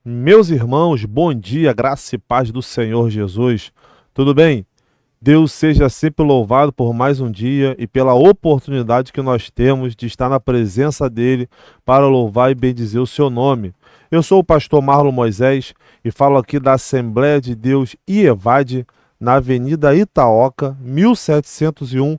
Meus irmãos, bom dia, graça e paz do Senhor Jesus. Tudo bem? Deus seja sempre louvado por mais um dia e pela oportunidade que nós temos de estar na presença dEle para louvar e bendizer o seu nome. Eu sou o pastor Marlon Moisés e falo aqui da Assembleia de Deus IEVAD, na Avenida Itaoca, 1701,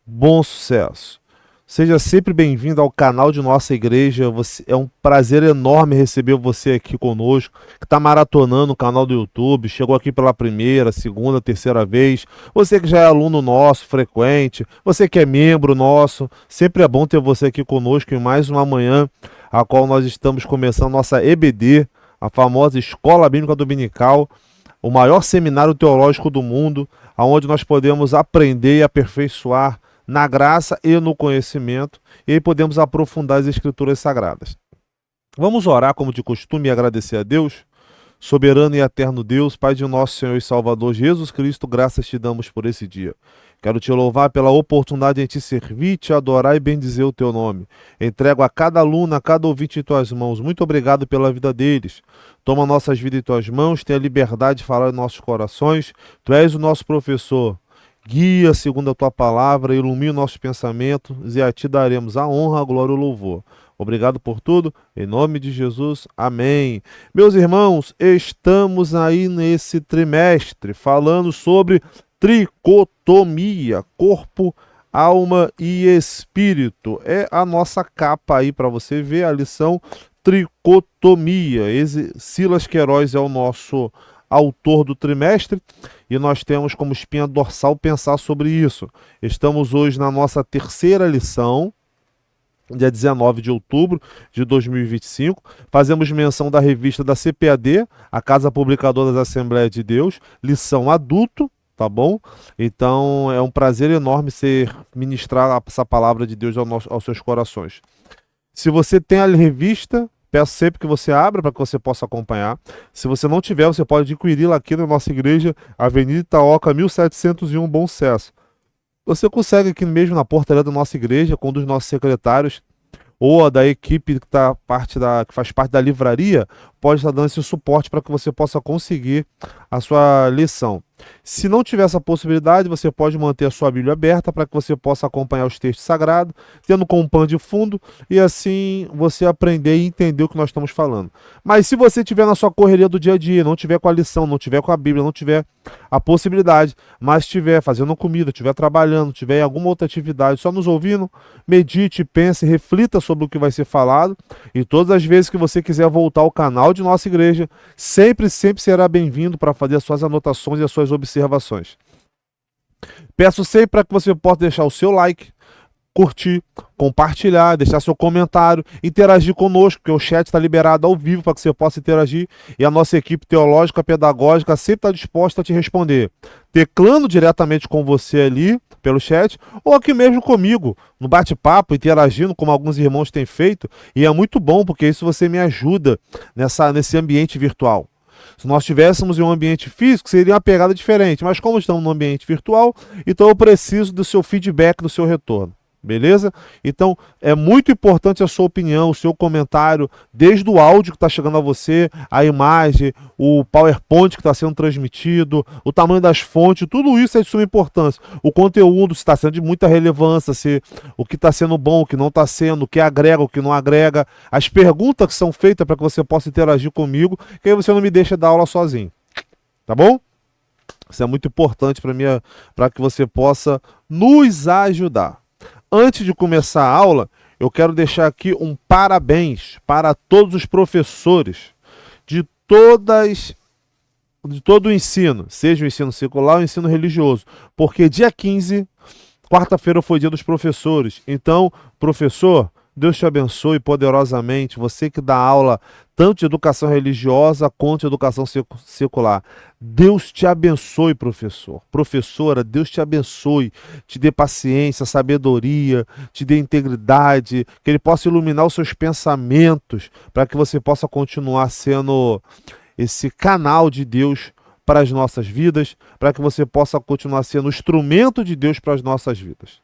Bom Sucesso. Seja sempre bem-vindo ao canal de nossa igreja. É um prazer enorme receber você aqui conosco, que está maratonando o canal do YouTube, chegou aqui pela primeira, segunda, terceira vez. Você que já é aluno nosso, frequente, você que é membro nosso, sempre é bom ter você aqui conosco em mais uma manhã, a qual nós estamos começando nossa EBD, a famosa Escola Bíblica Dominical, o maior seminário teológico do mundo, onde nós podemos aprender e aperfeiçoar na graça e no conhecimento, e aí podemos aprofundar as Escrituras Sagradas. Vamos orar como de costume e agradecer a Deus. Soberano e eterno Deus, Pai de nosso Senhor e Salvador Jesus Cristo, graças te damos por esse dia. Quero te louvar pela oportunidade de te servir, te adorar e bendizer o teu nome. Entrego a cada aluno, a cada ouvinte em tuas mãos. Muito obrigado pela vida deles. Toma nossas vidas em tuas mãos, tenha liberdade de falar em nossos corações. Tu és o nosso professor. Guia segundo a tua palavra, ilumina nossos pensamentos e a ti daremos a honra, a glória e o louvor. Obrigado por tudo, em nome de Jesus, amém. Meus irmãos, estamos aí nesse trimestre falando sobre tricotomia, corpo, alma e espírito. É a nossa capa aí para você ver a lição tricotomia. Silas Queiroz é o nosso autor do trimestre, e nós temos como espinha dorsal pensar sobre isso. Estamos hoje na nossa terceira lição, dia 19 de outubro de 2025. Fazemos menção da revista da CPAD, a Casa Publicadora das Assembleias de Deus, lição adulto, tá bom? Então é um prazer enorme ministrar essa palavra de Deus aos seus corações. Se você tem a revista, peço sempre que você abra para que você possa acompanhar. Se você não tiver, você pode adquiri-la aqui na nossa igreja, Avenida Itaoca, 1701, Bom Sucesso. Você consegue aqui mesmo na portaria da nossa igreja, com um dos nossos secretários, ou a da equipe que faz parte da livraria, pode estar dando esse suporte para que você possa conseguir a sua lição. Se não tiver essa possibilidade, você pode manter a sua Bíblia aberta para que você possa acompanhar os textos sagrados, tendo com um pano de fundo, e assim você aprender e entender o que nós estamos falando. Mas se você estiver na sua correria do dia a dia, não tiver com a lição, não tiver com a Bíblia, não tiver a possibilidade, mas estiver fazendo comida, estiver trabalhando, estiver em alguma outra atividade, só nos ouvindo, medite, pense, reflita sobre o que vai ser falado, e todas as vezes que você quiser voltar ao canal de nossa igreja, sempre será bem-vindo para fazer as suas anotações e as suas observações. Peço sempre para que você possa deixar o seu like, curtir, compartilhar, deixar seu comentário, interagir conosco, porque o chat está liberado ao vivo para que você possa interagir, e a nossa equipe teológica, pedagógica sempre está disposta a te responder, teclando diretamente com você ali pelo chat, ou aqui mesmo comigo, no bate-papo, interagindo, como alguns irmãos têm feito, e é muito bom, porque isso você me ajuda nesse ambiente virtual. Se nós estivéssemos em um ambiente físico, seria uma pegada diferente, mas como estamos no ambiente virtual, então eu preciso do seu feedback, do seu retorno. Beleza? Então é muito importante a sua opinião, o seu comentário, desde o áudio que está chegando a você, a imagem, o PowerPoint que está sendo transmitido, o tamanho das fontes, tudo isso é de suma importância. O conteúdo, se está sendo de muita relevância, se o que está sendo bom, o que não está sendo, o que agrega, o que não agrega, as perguntas que são feitas para que você possa interagir comigo, que aí você não me deixa dar aula sozinho. Tá bom? Isso é muito importante para que você possa nos ajudar. Antes de começar a aula, eu quero deixar aqui um parabéns para todos os professores de todo o ensino, seja o ensino secular ou o ensino religioso, porque dia 15, quarta-feira, foi dia dos professores. Então, professor, Deus te abençoe poderosamente, você que dá aula tanto de educação religiosa quanto de educação secular. Deus te abençoe, professor. Professora, Deus te abençoe, te dê paciência, sabedoria, te dê integridade, que Ele possa iluminar os seus pensamentos, para que você possa continuar sendo esse canal de Deus para as nossas vidas, para que você possa continuar sendo instrumento de Deus para as nossas vidas.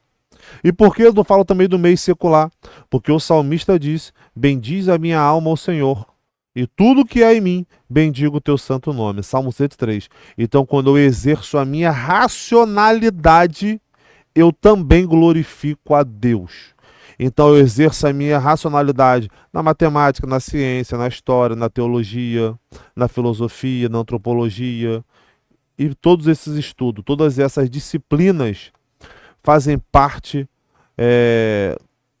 E por que eu falo também do meio secular? Porque o salmista diz: bendiz a minha alma ao Senhor, e tudo que há em mim, bendigo o teu santo nome. Salmo 103. Então, quando eu exerço a minha racionalidade, eu também glorifico a Deus. Então, eu exerço a minha racionalidade na matemática, na ciência, na história, na teologia, na filosofia, na antropologia. E todos esses estudos, todas essas disciplinas fazem parte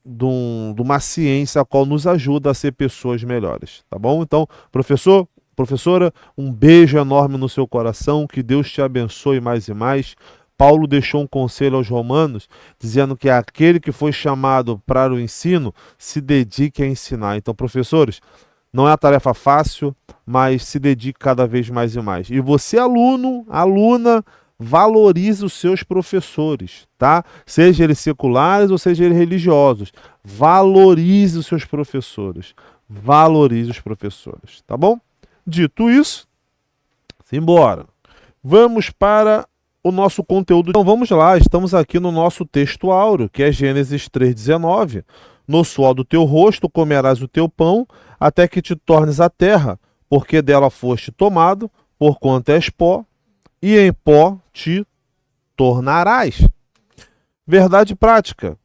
de uma ciência a qual nos ajuda a ser pessoas melhores, tá bom? Então, professor, professora, um beijo enorme no seu coração, que Deus te abençoe mais e mais. Paulo deixou um conselho aos romanos, dizendo que aquele que foi chamado para o ensino, se dedique a ensinar. Então, professores, não é uma tarefa fácil, mas se dedique cada vez mais e mais. E você, aluno, aluna, valorize os seus professores, tá? Seja eles seculares ou seja eles religiosos. Valorize os seus professores. Valorize os professores, tá bom? Dito isso, simbora. Vamos para o nosso conteúdo. Então vamos lá, estamos aqui no nosso texto áureo, que é Gênesis 3,19. No suor do teu rosto comerás o teu pão, até que te tornes a terra, porque dela foste tomado, porquanto és pó, e em pó te tornarás. Verdade prática.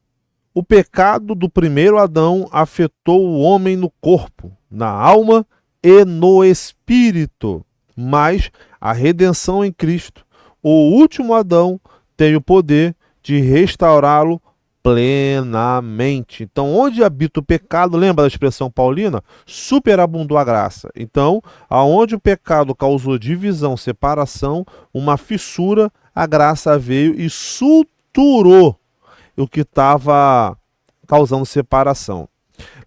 O pecado do primeiro Adão afetou o homem no corpo, na alma e no espírito. Mas a redenção em Cristo, o último Adão, tem o poder de restaurá-lo plenamente. Então, onde habita o pecado, lembra da expressão paulina? Superabundou a graça. Então, aonde o pecado causou divisão, separação, uma fissura, a graça veio e suturou o que estava causando separação.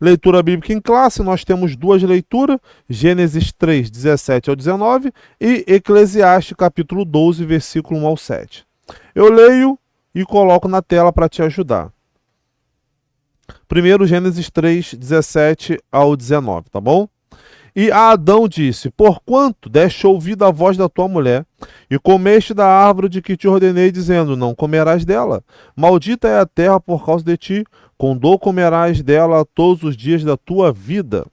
Leitura bíblica em classe, nós temos duas leituras, Gênesis 3, 17 ao 19 e Eclesiastes capítulo 12, versículo 1 ao 7. Eu leio e coloco na tela para te ajudar. Primeiro, Gênesis 3, 17 ao 19, tá bom? E a Adão disse: porquanto deste ouvido a voz da tua mulher, e comeste da árvore de que te ordenei, dizendo: não comerás dela. Maldita é a terra por causa de ti, com dor comerás dela todos os dias da tua vida.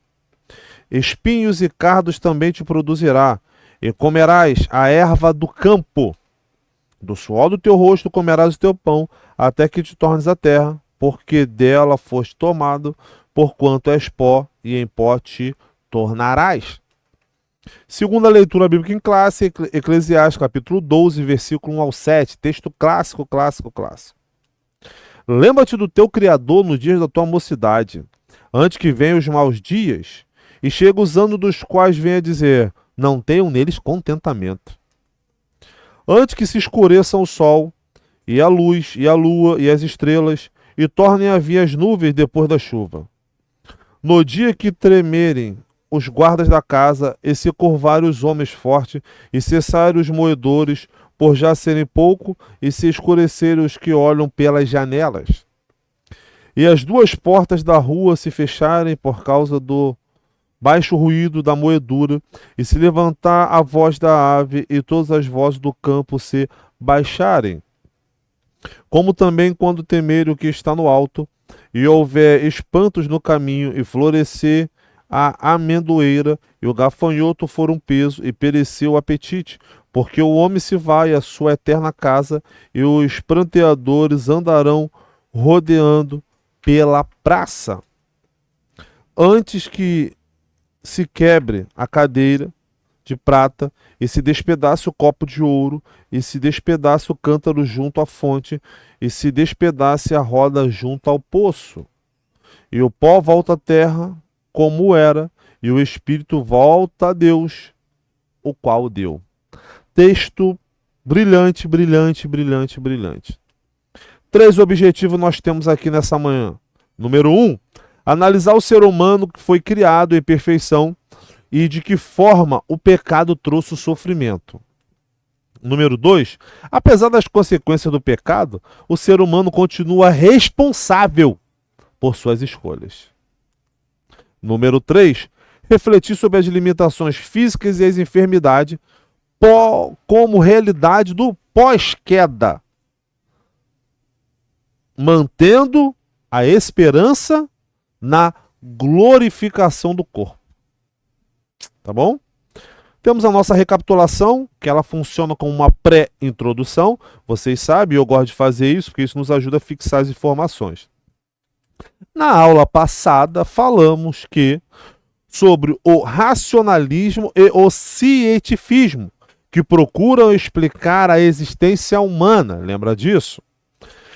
Espinhos e cardos também te produzirá, e comerás a erva do campo. Do suor do teu rosto comerás o teu pão, até que te tornes a terra, porque dela foste tomado, porquanto és pó, e em pó te tornarás. Segunda leitura bíblica em classe, Eclesiastes capítulo 12, versículo 1 ao 7, texto clássico, clássico, clássico. Lembra-te do teu Criador nos dias da tua mocidade, antes que venham os maus dias, e chega os anos dos quais venha dizer: não tenham neles contentamento. Antes que se escureçam o sol, e a luz, e a lua, e as estrelas, e tornem a vir as nuvens depois da chuva. No dia que tremerem os guardas da casa, e se curvarem os homens fortes, e cessarem os moedores, por já serem pouco, e se escurecerem os que olham pelas janelas. E as duas portas da rua se fecharem por causa do baixo ruído da moedura, e se levantar a voz da ave, e todas as vozes do campo se baixarem. Como também quando temer o que está no alto, e houver espantos no caminho, e florescer a amendoeira, e o gafanhoto for um peso, e pereceu o apetite, porque o homem se vai à sua eterna casa, e os pranteadores andarão rodeando pela praça. Antes que se quebre a cadeira de prata, e se despedace o copo de ouro, e se despedace o cântaro junto à fonte, e se despedace a roda junto ao poço. E o pó volta à terra como era, e o espírito volta a Deus, o qual o deu. Texto brilhante, brilhante, brilhante, brilhante. 3 objetivos nós temos aqui nessa manhã. Número 1, Analisar o ser humano que foi criado em perfeição e de que forma o pecado trouxe o sofrimento. Número 2, apesar das consequências do pecado, o ser humano continua responsável por suas escolhas. Número 3, refletir sobre as limitações físicas e as enfermidades como realidade do pós-queda, mantendo a esperança na glorificação do corpo. Tá bom? Temos a nossa recapitulação, que ela funciona como uma pré-introdução. Vocês sabem, eu gosto de fazer isso, porque isso nos ajuda a fixar as informações. Na aula passada, falamos sobre o racionalismo e o cientificismo, que procuram explicar a existência humana. Lembra disso?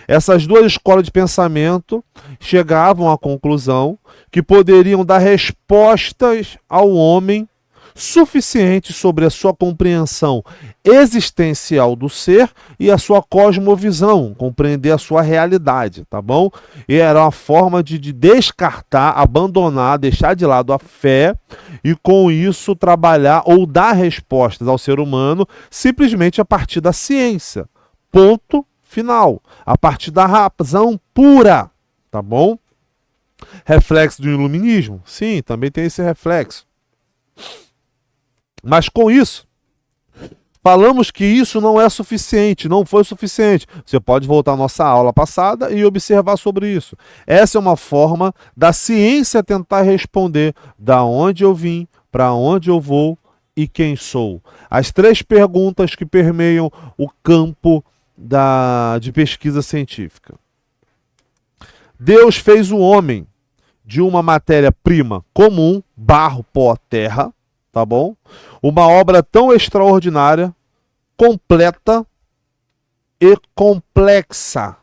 Essas duas escolas de pensamento chegavam à conclusão que poderiam dar respostas ao homem suficiente sobre a sua compreensão existencial do ser e a sua cosmovisão, compreender a sua realidade, tá bom? E era uma forma de descartar, abandonar, deixar de lado a fé e com isso trabalhar ou dar respostas ao ser humano simplesmente a partir da ciência. Ponto final. A partir da razão pura, tá bom? Reflexo do iluminismo? Sim, também tem esse reflexo. Mas com isso, falamos que isso não é suficiente, não foi suficiente. Você pode voltar à nossa aula passada e observar sobre isso. Essa é uma forma da ciência tentar responder da onde eu vim, para onde eu vou e quem sou. As 3 perguntas que permeiam o campo de pesquisa científica. Deus fez o homem de uma matéria-prima comum, barro, pó, terra, tá bom? Uma obra tão extraordinária, completa e complexa.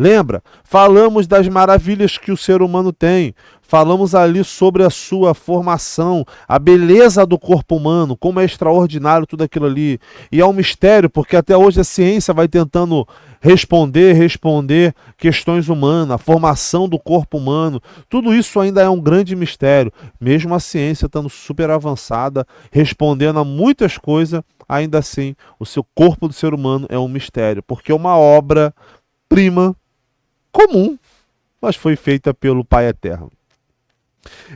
Lembra? Falamos das maravilhas que o ser humano tem. Falamos ali sobre a sua formação, a beleza do corpo humano, como é extraordinário tudo aquilo ali. E é um mistério, porque até hoje a ciência vai tentando responder questões humanas, a formação do corpo humano. Tudo isso ainda é um grande mistério. Mesmo a ciência estando super avançada, respondendo a muitas coisas, ainda assim, o seu corpo do ser humano é um mistério, porque é uma obra-prima comum, mas foi feita pelo Pai Eterno.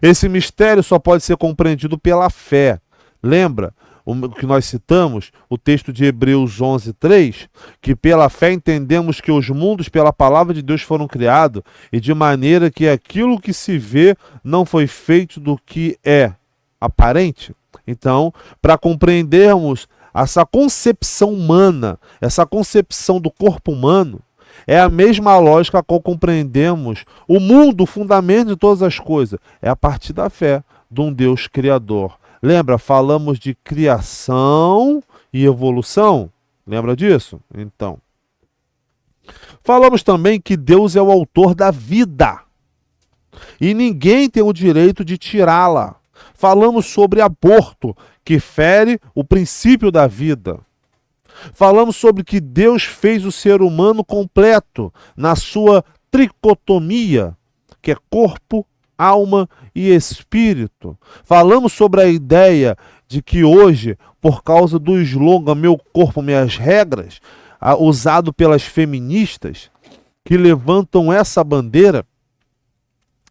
Esse mistério só pode ser compreendido pela fé. Lembra o que nós citamos, o texto de Hebreus 11:3, que pela fé entendemos que os mundos pela palavra de Deus foram criados, e de maneira que aquilo que se vê não foi feito do que é aparente. Então, para compreendermos essa concepção humana, essa concepção do corpo humano, é a mesma lógica a qual compreendemos o mundo, o fundamento de todas as coisas. É a partir da fé de um Deus criador. Lembra? Falamos de criação e evolução. Lembra disso? Então. Falamos também que Deus é o autor da vida. E ninguém tem o direito de tirá-la. Falamos sobre aborto, que fere o princípio da vida. Falamos sobre que Deus fez o ser humano completo na sua tricotomia, que é corpo, alma e espírito. Falamos sobre a ideia de que hoje, por causa do slogan Meu Corpo, Minhas Regras, usado pelas feministas, que levantam essa bandeira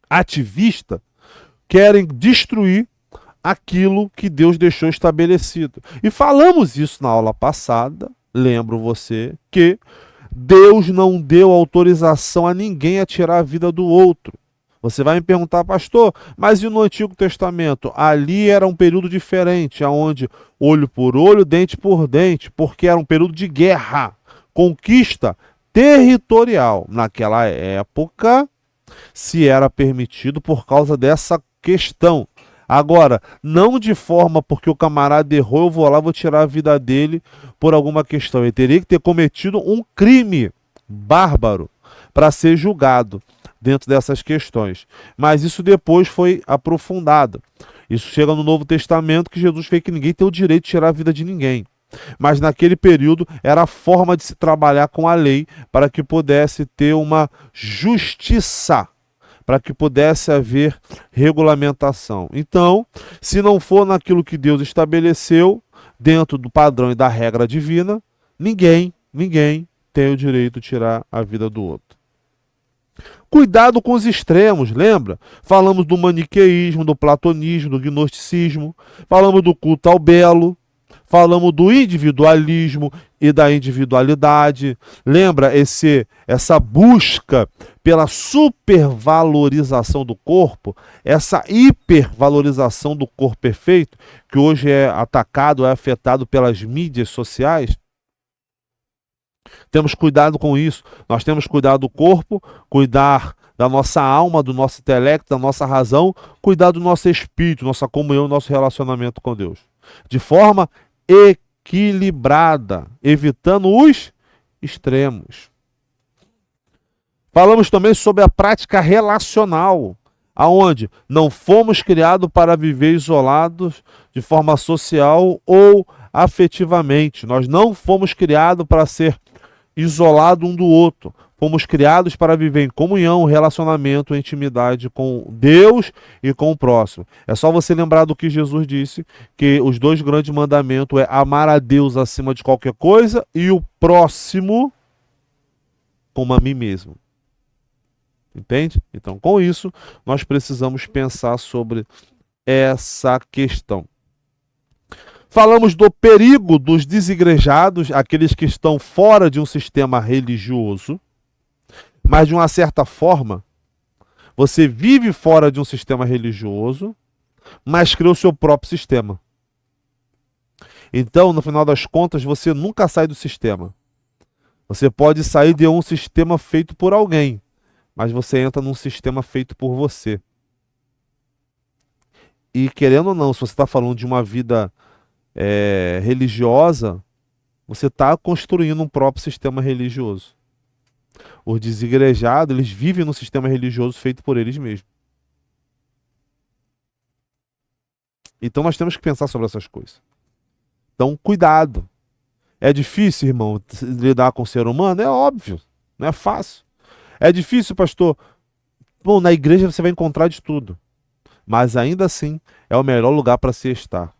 ativista, querem destruir aquilo que Deus deixou estabelecido. E falamos isso na aula passada, lembro você, que Deus não deu autorização a ninguém a tirar a vida do outro. Você vai me perguntar, pastor, mas e no Antigo Testamento? Ali era um período diferente, onde olho por olho, dente por dente, porque era um período de guerra, conquista territorial. Naquela época, se era permitido por causa dessa questão. Agora, não de forma porque o camarada errou, eu vou lá, vou tirar a vida dele por alguma questão. Ele teria que ter cometido um crime bárbaro para ser julgado dentro dessas questões. Mas isso depois foi aprofundado. Isso chega no Novo Testamento, que Jesus fez que ninguém tem o direito de tirar a vida de ninguém. Mas naquele período era a forma de se trabalhar com a lei para que pudesse ter uma justiça para que pudesse haver regulamentação. Então, se não for naquilo que Deus estabeleceu, dentro do padrão e da regra divina, ninguém tem o direito de tirar a vida do outro. Cuidado com os extremos, lembra? Falamos do maniqueísmo, do platonismo, do gnosticismo, falamos do culto ao belo, falamos do individualismo e da individualidade. Lembra essa busca pela supervalorização do corpo, essa hipervalorização do corpo perfeito, que hoje é atacado, é afetado pelas mídias sociais? Temos cuidado com isso. Nós temos que cuidar do corpo, cuidar da nossa alma, do nosso intelecto, da nossa razão, cuidar do nosso espírito, nossa comunhão, nosso relacionamento com Deus. De forma equilibrada, evitando os extremos. Falamos também sobre a prática relacional, aonde não fomos criados para viver isolados de forma social ou afetivamente. Nós não fomos criados para ser isolados um do outro. Fomos criados para viver em comunhão, relacionamento, intimidade com Deus e com o próximo. É só você lembrar do que Jesus disse, que os 2 grandes mandamentos é amar a Deus acima de qualquer coisa e o próximo como a mim mesmo. Entende? Então, com isso, nós precisamos pensar sobre essa questão. Falamos do perigo dos desigrejados, aqueles que estão fora de um sistema religioso, mas de uma certa forma, você vive fora de um sistema religioso, mas cria o seu próprio sistema. Então, no final das contas, você nunca sai do sistema. Você pode sair de um sistema feito por alguém, mas você entra num sistema feito por você. E querendo ou não, se você está falando de uma vida religiosa, você está construindo um próprio sistema religioso. Os desigrejados, eles vivem num sistema religioso feito por eles mesmos. Então nós temos que pensar sobre essas coisas. Então, cuidado. É difícil, irmão, lidar com o ser humano? É óbvio, não é fácil. É difícil, pastor? Bom, na igreja você vai encontrar de tudo. Mas ainda assim, é o melhor lugar para se estar.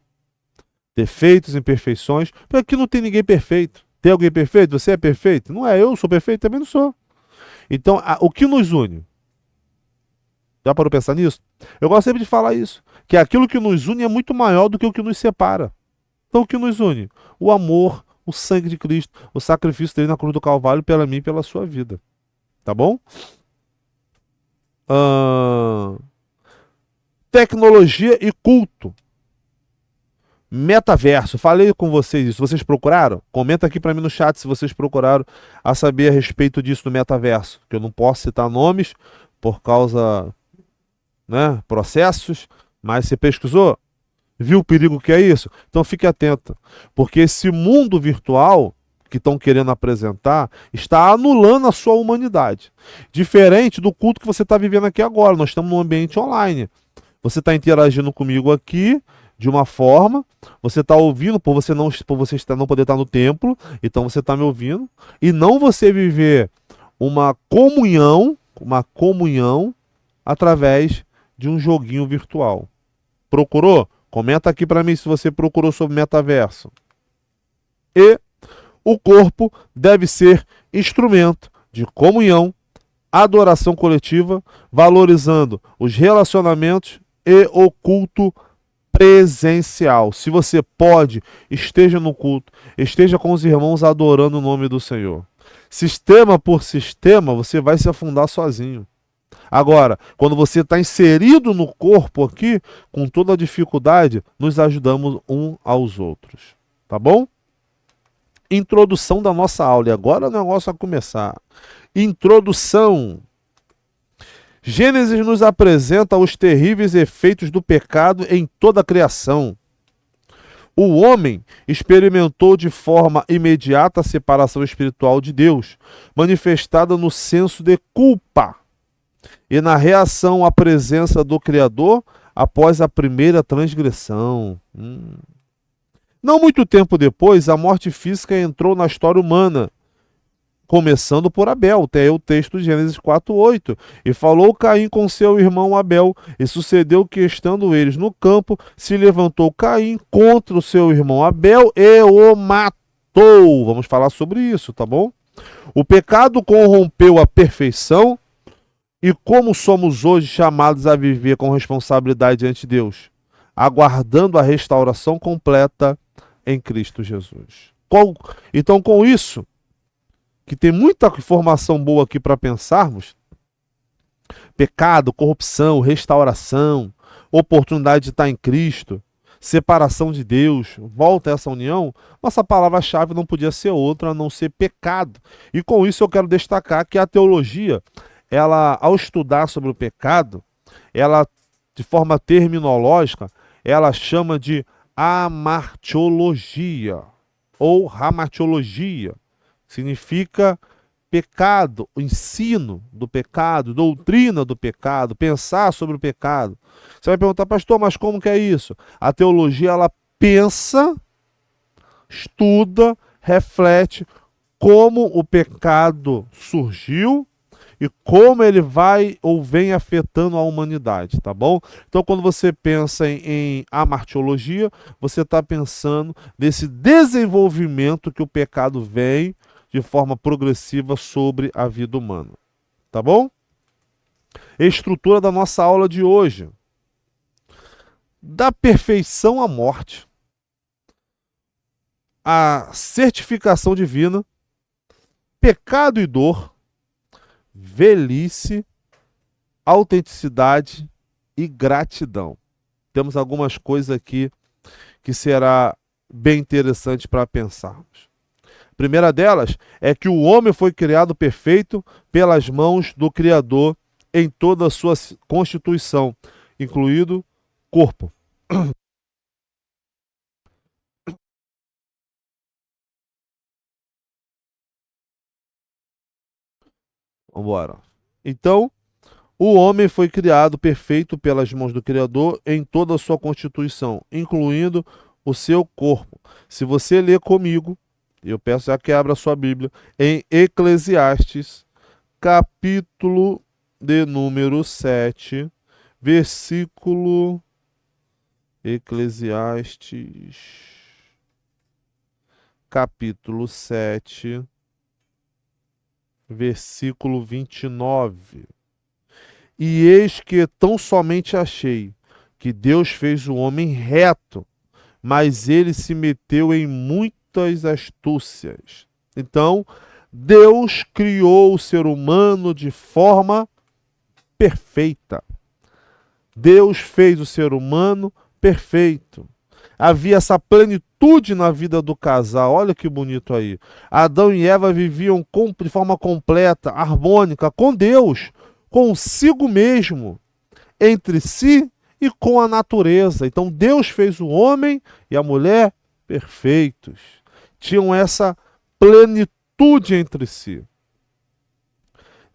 Defeitos, imperfeições, porque aqui não tem ninguém perfeito. Tem alguém perfeito? Você é perfeito? Não é, eu sou perfeito, também não sou. Então, o que nos une? Já parou para pensar nisso? Eu gosto sempre de falar isso, que aquilo que nos une é muito maior do que o que nos separa. Então, o que nos une? O amor, o sangue de Cristo, o sacrifício dele na cruz do Calvário pela mim e pela sua vida. Tá bom? Tecnologia e culto. Metaverso, falei com vocês isso, vocês procuraram? Comenta aqui para mim no chat se vocês procuraram a saber a respeito disso do metaverso, que eu não posso citar nomes por causa, processos, mas você pesquisou? Viu o perigo que é isso? Então fique atento, porque esse mundo virtual que estão querendo apresentar está anulando a sua humanidade, diferente do culto que você está vivendo aqui agora. Nós estamos num ambiente online, você está interagindo comigo aqui de uma forma, você está ouvindo por você não poder estar no templo, então você está me ouvindo, e não você viver uma comunhão através de um joguinho virtual. Procurou? Comenta aqui para mim se você procurou sobre metaverso. E o corpo deve ser instrumento de comunhão, adoração coletiva, valorizando os relacionamentos e o culto presencial. Se você pode, esteja no culto, esteja com os irmãos adorando o nome do Senhor. Sistema por sistema, você vai se afundar sozinho. Agora, quando você está inserido no corpo aqui, com toda a dificuldade, nos ajudamos uns aos outros. Tá bom? Introdução da nossa aula. E agora o negócio vai começar. Introdução. Gênesis nos apresenta os terríveis efeitos do pecado em toda a criação. O homem experimentou de forma imediata a separação espiritual de Deus, manifestada no senso de culpa e na reação à presença do Criador após a primeira transgressão. Não muito tempo depois, a morte física entrou na história humana, começando por Abel, tem aí o texto de Gênesis 4:8. E falou Caim com seu irmão Abel, e sucedeu que, estando eles no campo, se levantou Caim contra o seu irmão Abel e o matou. Vamos falar sobre isso, tá bom? O pecado corrompeu a perfeição, e como somos hoje chamados a viver com responsabilidade diante de Deus, aguardando a restauração completa em Cristo Jesus. Então, com isso, que tem muita informação boa aqui para pensarmos, pecado, corrupção, restauração, oportunidade de estar em Cristo, separação de Deus, volta a essa união, nossa palavra-chave não podia ser outra a não ser pecado. E com isso eu quero destacar que a teologia, ela, ao estudar sobre o pecado, ela, de forma terminológica, ela chama de amartiologia ou ramatiologia. Significa pecado, ensino do pecado, doutrina do pecado, pensar sobre o pecado. Você vai perguntar, pastor, mas como que é isso? A teologia, ela pensa, estuda, reflete como o pecado surgiu e como ele vai ou vem afetando a humanidade, tá bom? Então, quando você pensa em amartiologia, você está pensando nesse desenvolvimento que o pecado vem de forma progressiva sobre a vida humana, tá bom? Estrutura da nossa aula de hoje. Da perfeição à morte, a certificação divina, pecado e dor, velhice, autenticidade e gratidão. Temos algumas coisas aqui que será bem interessante para pensarmos. A primeira delas é que o homem foi criado perfeito pelas mãos do Criador em toda a sua constituição, incluído corpo. Vamos embora. Então, o homem foi criado perfeito pelas mãos do Criador em toda a sua constituição, incluindo o seu corpo. Se você ler comigo, eu peço já que abra a sua Bíblia, em Eclesiastes, capítulo de número 7, versículo... Eclesiastes, capítulo 7, versículo 29. E eis que tão somente achei que Deus fez o homem reto, mas ele se meteu em muitas astúcias. Então, Deus criou o ser humano de forma perfeita. Deus fez o ser humano perfeito. Havia essa plenitude na vida do casal. Olha que bonito aí. Adão e Eva viviam de forma completa, harmônica, com Deus, consigo mesmo, entre si e com a natureza. Então Deus fez o homem e a mulher perfeitos. Tinham essa plenitude entre si.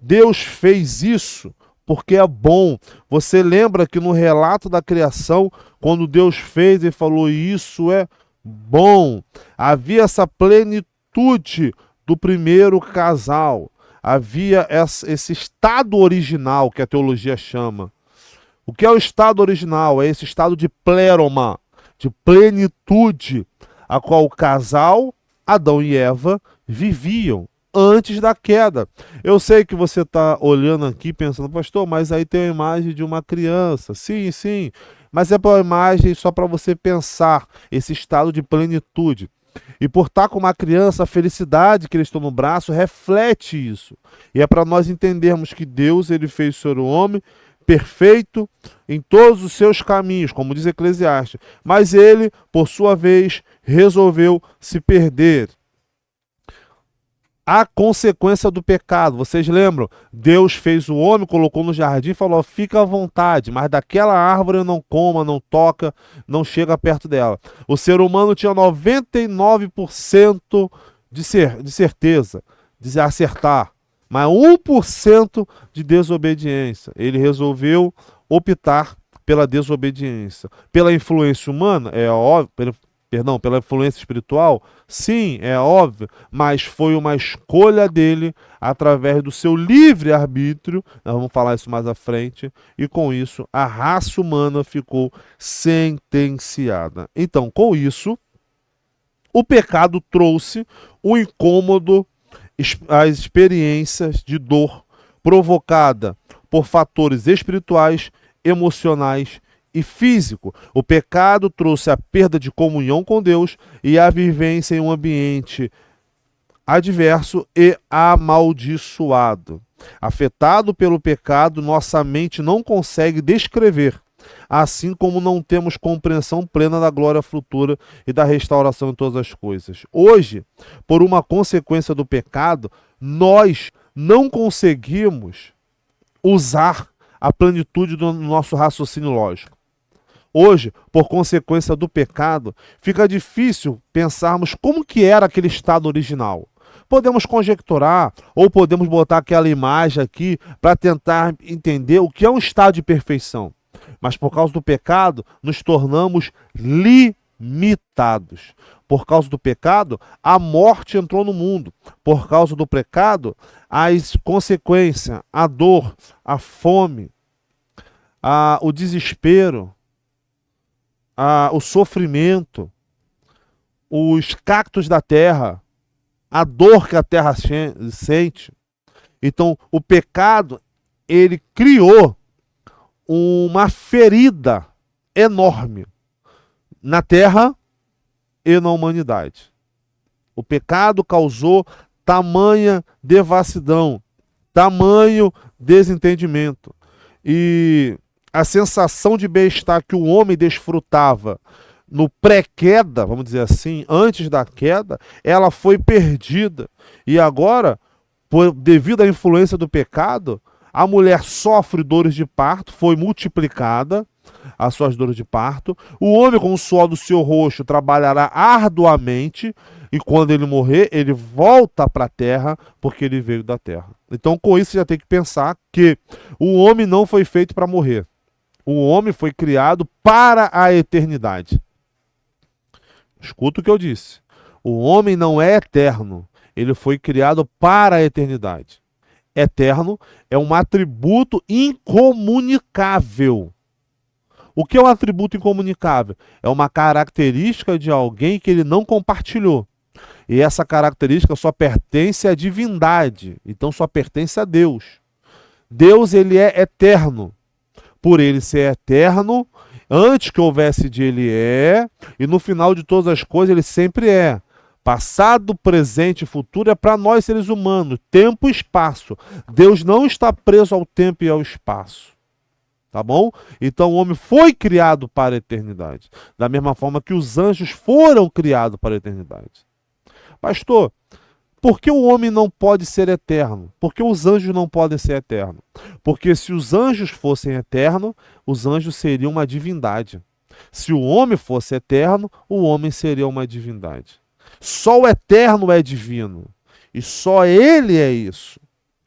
Deus fez isso porque é bom. Você lembra que no relato da criação, quando Deus fez, ele falou, isso é bom. Havia essa plenitude do primeiro casal. Havia esse estado original que a teologia chama. O que é o estado original? É esse estado de pléroma, de plenitude, a qual o casal, Adão e Eva, viviam antes da queda. Eu sei que você está olhando aqui pensando, pastor, mas aí tem a imagem de uma criança. Sim, sim, mas é para a imagem só para você pensar esse estado de plenitude. E por estar com uma criança, a felicidade que eles estão no braço reflete isso. E é para nós entendermos que Deus, ele fez o ser homem perfeito em todos os seus caminhos, como diz Eclesiastes. Mas ele, por sua vez, resolveu se perder. A consequência do pecado, vocês lembram? Deus fez o homem, colocou no jardim e falou, fica à vontade, mas daquela árvore não coma, não toca, não chega perto dela. O ser humano tinha 99% de certeza, de acertar, mas 1% de desobediência. Ele resolveu optar pela desobediência. Pela influência humana, é óbvio, Perdão, pela influência espiritual? Sim, é óbvio, mas foi uma escolha dele através do seu livre-arbítrio, nós vamos falar isso mais à frente, e com isso a raça humana ficou sentenciada. Então, com isso, o pecado trouxe o incômodo, as experiências de dor provocada por fatores espirituais, emocionais e físico. O pecado trouxe a perda de comunhão com Deus e a vivência em um ambiente adverso e amaldiçoado. Afetado pelo pecado, nossa mente não consegue descrever, assim como não temos compreensão plena da glória futura e da restauração em todas as coisas. Hoje, por uma consequência do pecado, nós não conseguimos usar a plenitude do nosso raciocínio lógico. Hoje, por consequência do pecado, fica difícil pensarmos como que era aquele estado original. Podemos conjecturar ou podemos botar aquela imagem aqui para tentar entender o que é um estado de perfeição. Mas por causa do pecado, nos tornamos limitados. Por causa do pecado, a morte entrou no mundo. Por causa do pecado, as consequências, a dor, a fome, o desespero, o sofrimento, os cactos da terra, a dor que a terra sente. Então, o pecado, ele criou uma ferida enorme na terra e na humanidade. O pecado causou tamanha devassidão, tamanho desentendimento. E a sensação de bem-estar que o homem desfrutava no pré-queda, vamos dizer assim, antes da queda, ela foi perdida. E agora, devido à influência do pecado, a mulher sofre dores de parto, foi multiplicada as suas dores de parto. O homem, com o suor do seu rosto, trabalhará arduamente, e quando ele morrer, ele volta para a terra, porque ele veio da terra. Então, com isso, você já tem que pensar que o homem não foi feito para morrer. O homem foi criado para a eternidade. Escuta o que eu disse. O homem não é eterno. Ele foi criado para a eternidade. Eterno é um atributo incomunicável. O que é um atributo incomunicável? É uma característica de alguém que ele não compartilhou. E essa característica só pertence à divindade. Então só pertence a Deus. Deus, ele é eterno. Por ele ser eterno, antes que houvesse de ele é, e no final de todas as coisas ele sempre é. Passado, presente e futuro é para nós seres humanos, tempo e espaço. Deus não está preso ao tempo e ao espaço. Tá bom? Então o homem foi criado para a eternidade. Da mesma forma que os anjos foram criados para a eternidade. Pastor, por que o homem não pode ser eterno? Por que os anjos não podem ser eternos? Porque se os anjos fossem eternos, os anjos seriam uma divindade. Se o homem fosse eterno, o homem seria uma divindade. Só o eterno é divino. E só ele é isso.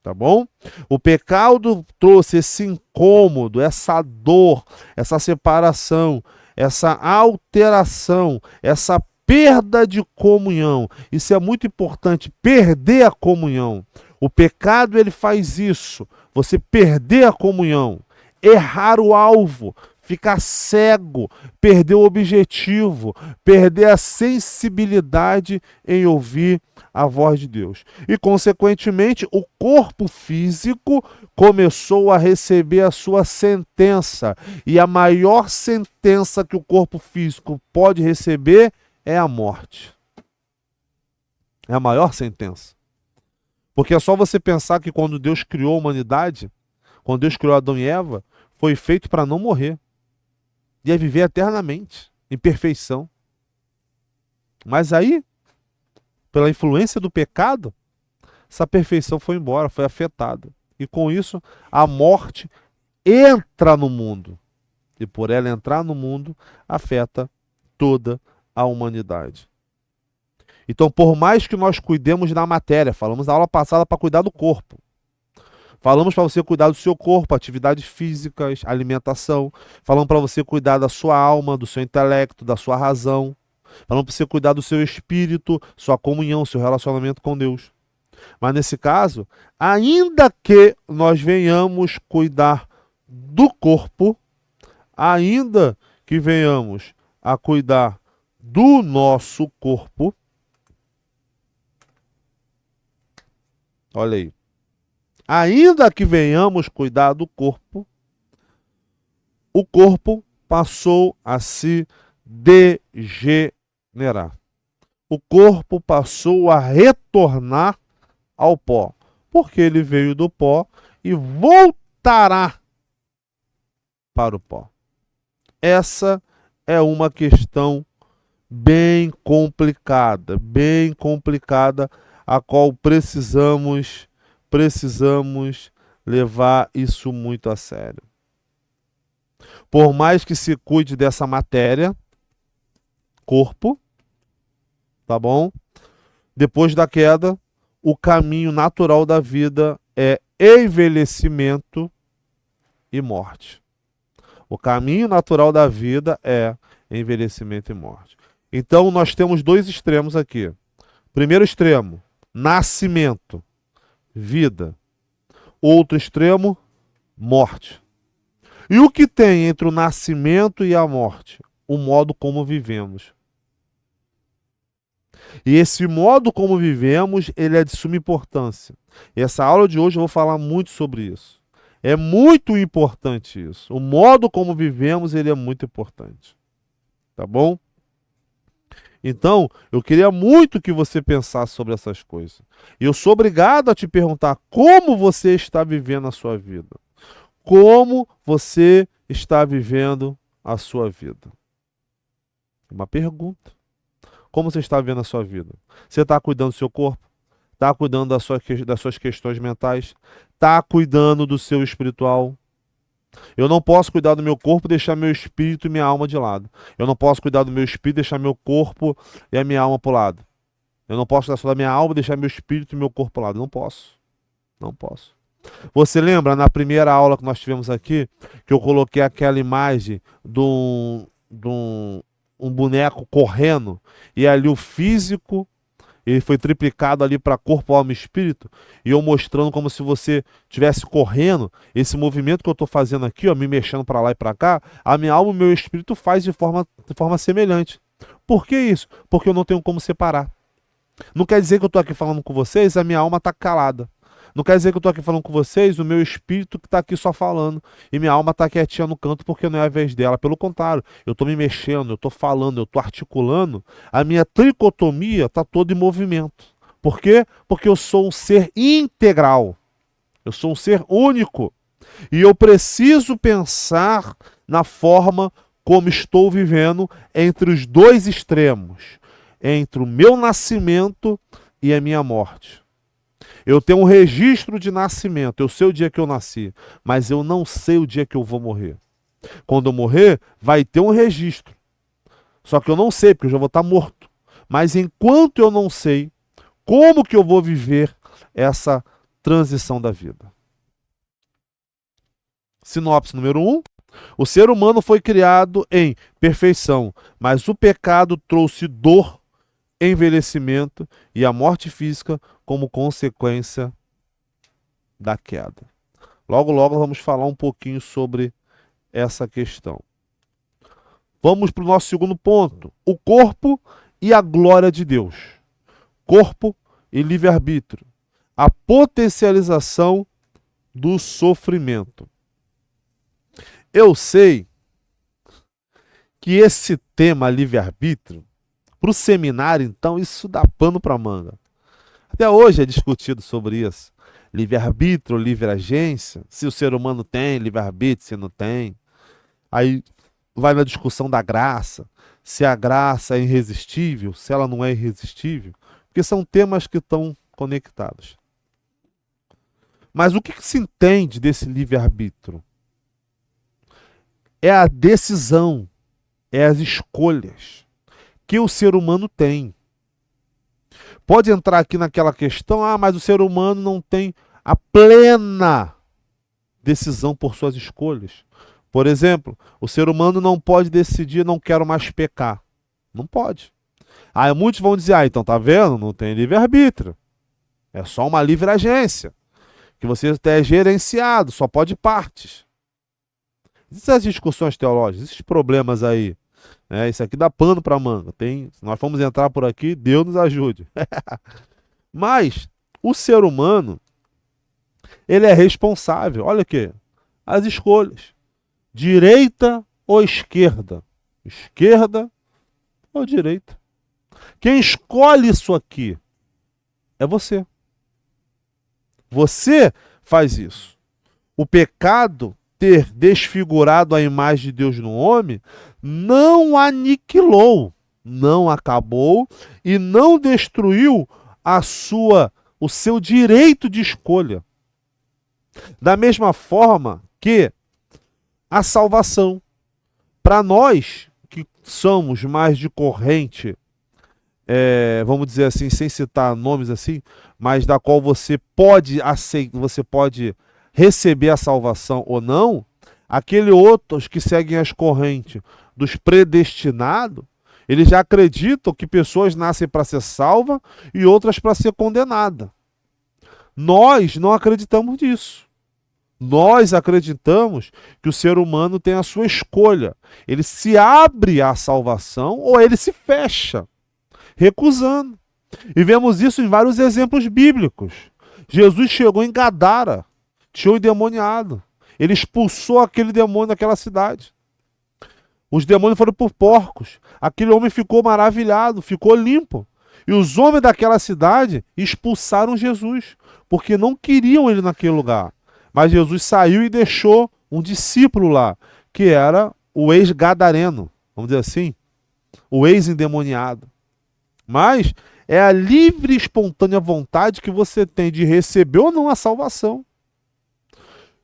Tá bom? O pecado trouxe esse incômodo, essa dor, essa separação, essa alteração, essa perda de comunhão. Isso é muito importante, perder a comunhão. O pecado, ele faz isso. Você perder a comunhão, errar o alvo, ficar cego, perder o objetivo, perder a sensibilidade em ouvir a voz de Deus. E, consequentemente, o corpo físico começou a receber a sua sentença. E a maior sentença que o corpo físico pode receber é a morte. É a maior sentença. Porque é só você pensar que quando Deus criou a humanidade, quando Deus criou Adão e Eva, foi feito para não morrer. Ia viver eternamente, em perfeição. Mas aí, pela influência do pecado, essa perfeição foi embora, foi afetada. E com isso, a morte entra no mundo. E por ela entrar no mundo, afeta toda a humanidade. Então, por mais que nós cuidemos da matéria, falamos na aula passada para cuidar do corpo. Falamos para você cuidar do seu corpo, atividades físicas, alimentação. Falamos para você cuidar da sua alma, do seu intelecto, da sua razão. falando para você cuidar do seu espírito, sua comunhão, seu relacionamento com Deus. Mas nesse caso, ainda que nós venhamos cuidar do corpo, ainda que venhamos a cuidar do nosso corpo, olha aí, ainda que venhamos cuidar do corpo, o corpo passou a se degenerar. O corpo passou a retornar ao pó, porque ele veio do pó e voltará para o pó. Essa é uma questão bem complicada, a qual precisamos levar isso muito a sério. Por mais que se cuide dessa matéria, corpo, tá bom? Depois da queda, o caminho natural da vida é envelhecimento e morte. O caminho natural da vida é envelhecimento e morte. Então, nós temos dois extremos aqui. Primeiro extremo, nascimento, vida. Outro extremo, morte. E o que tem entre o nascimento e a morte? O modo como vivemos. E esse modo como vivemos, ele é de suma importância. E essa aula de hoje eu vou falar muito sobre isso. É muito importante isso. O modo como vivemos, ele é muito importante. Tá bom? Então, eu queria muito que você pensasse sobre essas coisas. E eu sou obrigado a te perguntar como você está vivendo a sua vida. Como você está vivendo a sua vida? Uma pergunta. Como você está vivendo a sua vida? Você está cuidando do seu corpo? Está cuidando das suas questões mentais? Está cuidando do seu espiritual? Eu não posso cuidar do meu corpo e deixar meu espírito e minha alma de lado. Eu não posso cuidar do meu espírito e deixar meu corpo e a minha alma para o lado. Eu não posso cuidar só da minha alma e deixar meu espírito e meu corpo para o lado. Não posso. Não posso. Você lembra na primeira aula que nós tivemos aqui, que eu coloquei aquela imagem de um boneco correndo, e ali o físico, ele foi triplicado ali para corpo, alma e espírito, e eu mostrando como se você estivesse correndo, esse movimento que eu estou fazendo aqui, ó, me mexendo para lá e para cá, a minha alma e o meu espírito faz de forma semelhante. Por que isso? Porque eu não tenho como separar. Não quer dizer que eu estou aqui falando com vocês, a minha alma está calada. Não quer dizer que eu estou aqui falando com vocês, o meu espírito que está aqui só falando, e minha alma está quietinha no canto porque não é a vez dela. Pelo contrário, eu estou me mexendo, eu estou falando, eu estou articulando, a minha tricotomia está toda em movimento. Por quê? Porque eu sou um ser integral, eu sou um ser único, e eu preciso pensar na forma como estou vivendo entre os dois extremos, entre o meu nascimento e a minha morte. Eu tenho um registro de nascimento, eu sei o dia que eu nasci, mas eu não sei o dia que eu vou morrer. Quando eu morrer, vai ter um registro. Só que eu não sei, porque eu já vou estar morto. Mas enquanto eu não sei, como que eu vou viver essa transição da vida? Sinopse número 1. O ser humano foi criado em perfeição, mas o pecado trouxe dor, envelhecimento e a morte física como consequência da queda. Logo, logo vamos falar um pouquinho sobre essa questão. Vamos para o nosso segundo ponto. O corpo e a glória de Deus. Corpo e livre-arbítrio. A potencialização do sofrimento. Eu sei que esse tema livre-arbítrio, para o seminário, então, isso dá pano para manga. Até hoje é discutido sobre isso. Livre-arbítrio, livre-agência, se o ser humano tem livre-arbítrio, se não tem. Aí vai na discussão da graça, se a graça é irresistível, se ela não é irresistível, porque são temas que estão conectados. Mas o que se entende desse livre-arbítrio? É a decisão, é as escolhas que o ser humano tem. Pode entrar aqui naquela questão, mas o ser humano não tem a plena decisão por suas escolhas. Por exemplo, o ser humano não pode decidir, não quero mais pecar. Não pode. Aí muitos vão dizer, então tá vendo? Não tem livre-arbítrio. É só uma livre agência. Que você é gerenciado, só pode partes. Essas discussões teológicas, esses problemas aí, né? Isso aqui dá pano para manga. Se nós formos entrar por aqui, Deus nos ajude. Mas o ser humano, ele é responsável. Olha aqui, as escolhas. Direita ou esquerda? Esquerda ou direita? Quem escolhe isso aqui é você. Você faz isso. O pecado ter desfigurado a imagem de Deus no homem não aniquilou, não acabou e não destruiu o seu direito de escolha. Da mesma forma que a salvação, para nós que somos mais de corrente, vamos dizer assim, sem citar nomes assim, mas da qual você pode aceitar, você pode receber a salvação ou não, aqueles outros que seguem as correntes dos predestinados, eles já acreditam que pessoas nascem para ser salvas e outras para ser condenadas. Nós não acreditamos nisso. Nós acreditamos que o ser humano tem a sua escolha. Ele se abre à salvação ou ele se fecha, recusando. E vemos isso em vários exemplos bíblicos. Jesus chegou em Gadara, tinha um endemoniado. Ele expulsou aquele demônio daquela cidade. Os demônios foram por porcos. Aquele homem ficou maravilhado, ficou limpo. E os homens daquela cidade expulsaram Jesus, porque não queriam ele naquele lugar. Mas Jesus saiu e deixou um discípulo lá, que era o ex-gadareno, vamos dizer assim, o ex-endemoniado. Mas é a livre e espontânea vontade que você tem de receber ou não a salvação.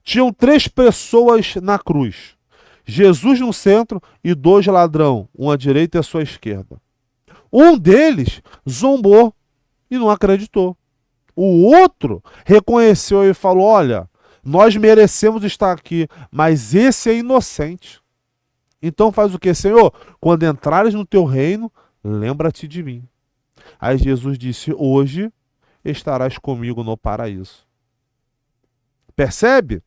Tinham 3 pessoas na cruz. Jesus no centro e 2 ladrão, um à direita e à sua esquerda. Um deles zombou e não acreditou. O outro reconheceu e falou, olha, nós merecemos estar aqui, mas esse é inocente. Então faz o que, Senhor? Quando entrares no teu reino, lembra-te de mim. Aí Jesus disse, hoje estarás comigo no paraíso. Percebe?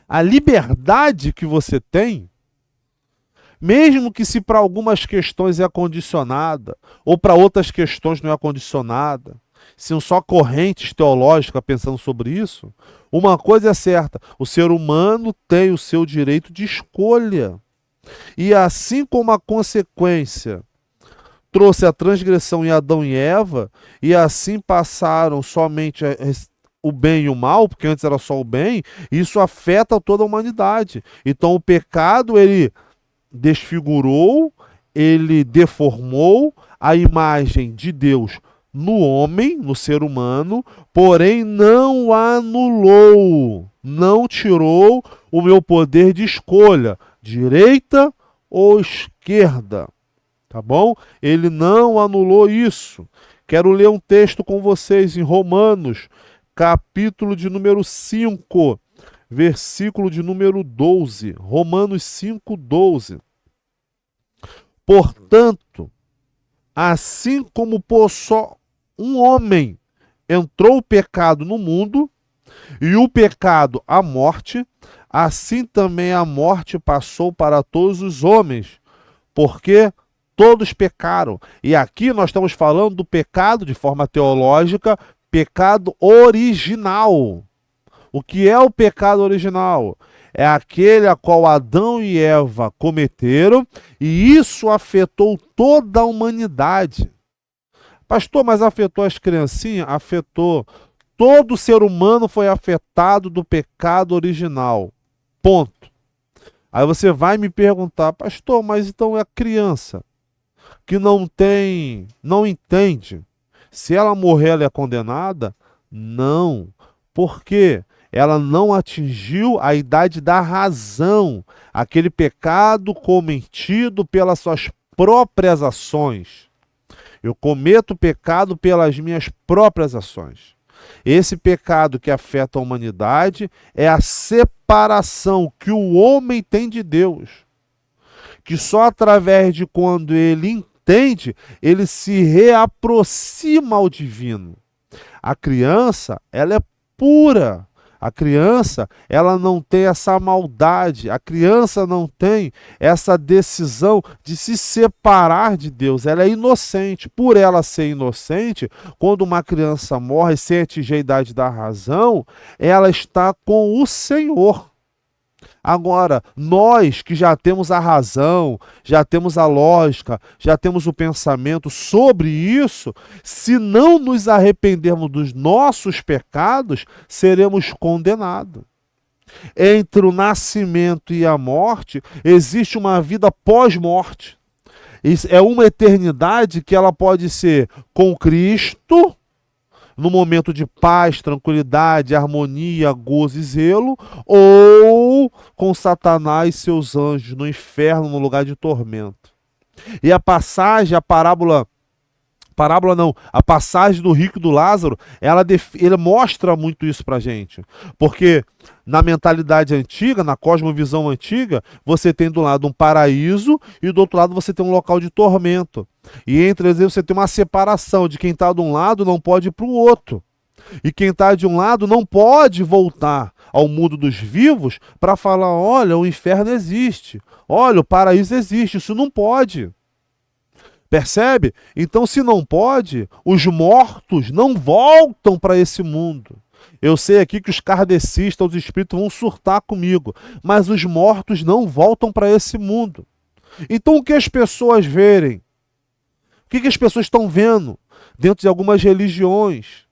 A liberdade que você tem, mesmo que se para algumas questões é condicionada, ou para outras questões não é condicionada, são só correntes teológicas pensando sobre isso, uma coisa é certa, o ser humano tem o seu direito de escolha. E assim como a consequência trouxe a transgressão em Adão e Eva, e assim passaram somente o bem e o mal, porque antes era só o bem, isso afeta toda a humanidade. Então o pecado, ele desfigurou, ele deformou a imagem de Deus no homem, no ser humano, porém não anulou, não tirou o meu poder de escolha, direita ou esquerda, tá bom? Ele não anulou isso. Quero ler um texto com vocês em Romanos, capítulo de número 5, versículo de número 12. Romanos 5, 12. Portanto, assim como por só um homem entrou o pecado no mundo, e o pecado a morte, assim também a morte passou para todos os homens, porque todos pecaram. E aqui nós estamos falando do pecado de forma teológica, pecado original. O que é o pecado original? É aquele a qual Adão e Eva cometeram, e isso afetou toda a humanidade. Pastor, mas afetou as criancinhas? Afetou. Todo ser humano foi afetado do pecado original. Ponto. Aí você vai me perguntar, pastor, mas então é a criança que não entende. Se ela morrer, ela é condenada? Não. Por quê? Ela não atingiu a idade da razão, aquele pecado cometido pelas suas próprias ações. Eu cometo pecado pelas minhas próprias ações. Esse pecado que afeta a humanidade é a separação que o homem tem de Deus, que só através de quando ele entende, ele se reaproxima ao divino. A criança, ela é pura. A criança, ela não tem essa maldade. A criança não tem essa decisão de se separar de Deus. Ela é inocente. Por ela ser inocente, quando uma criança morre sem atingir a idade da razão, ela está com o Senhor. Agora, nós que já temos a razão, já temos a lógica, já temos o pensamento sobre isso, se não nos arrependermos dos nossos pecados, seremos condenados. Entre o nascimento e a morte, existe uma vida pós-morte. É uma eternidade que ela pode ser com Cristo, no momento de paz, tranquilidade, harmonia, gozo e zelo, ou com Satanás e seus anjos no inferno, no lugar de tormento. E a passagem, a passagem do rico e do Lázaro, ele mostra muito isso pra gente. Porque na mentalidade antiga, na cosmovisão antiga, você tem do lado um paraíso e do outro lado você tem um local de tormento. E entre eles você tem uma separação de quem está de um lado não pode ir para o outro. E quem está de um lado não pode voltar ao mundo dos vivos para falar, olha, o inferno existe, olha, o paraíso existe, isso não pode. Percebe? Então, se não pode, os mortos não voltam para esse mundo. Eu sei aqui que os kardecistas, os espíritos vão surtar comigo, mas os mortos não voltam para esse mundo. Então, o que as pessoas verem? O que as pessoas estão vendo dentro de algumas religiões?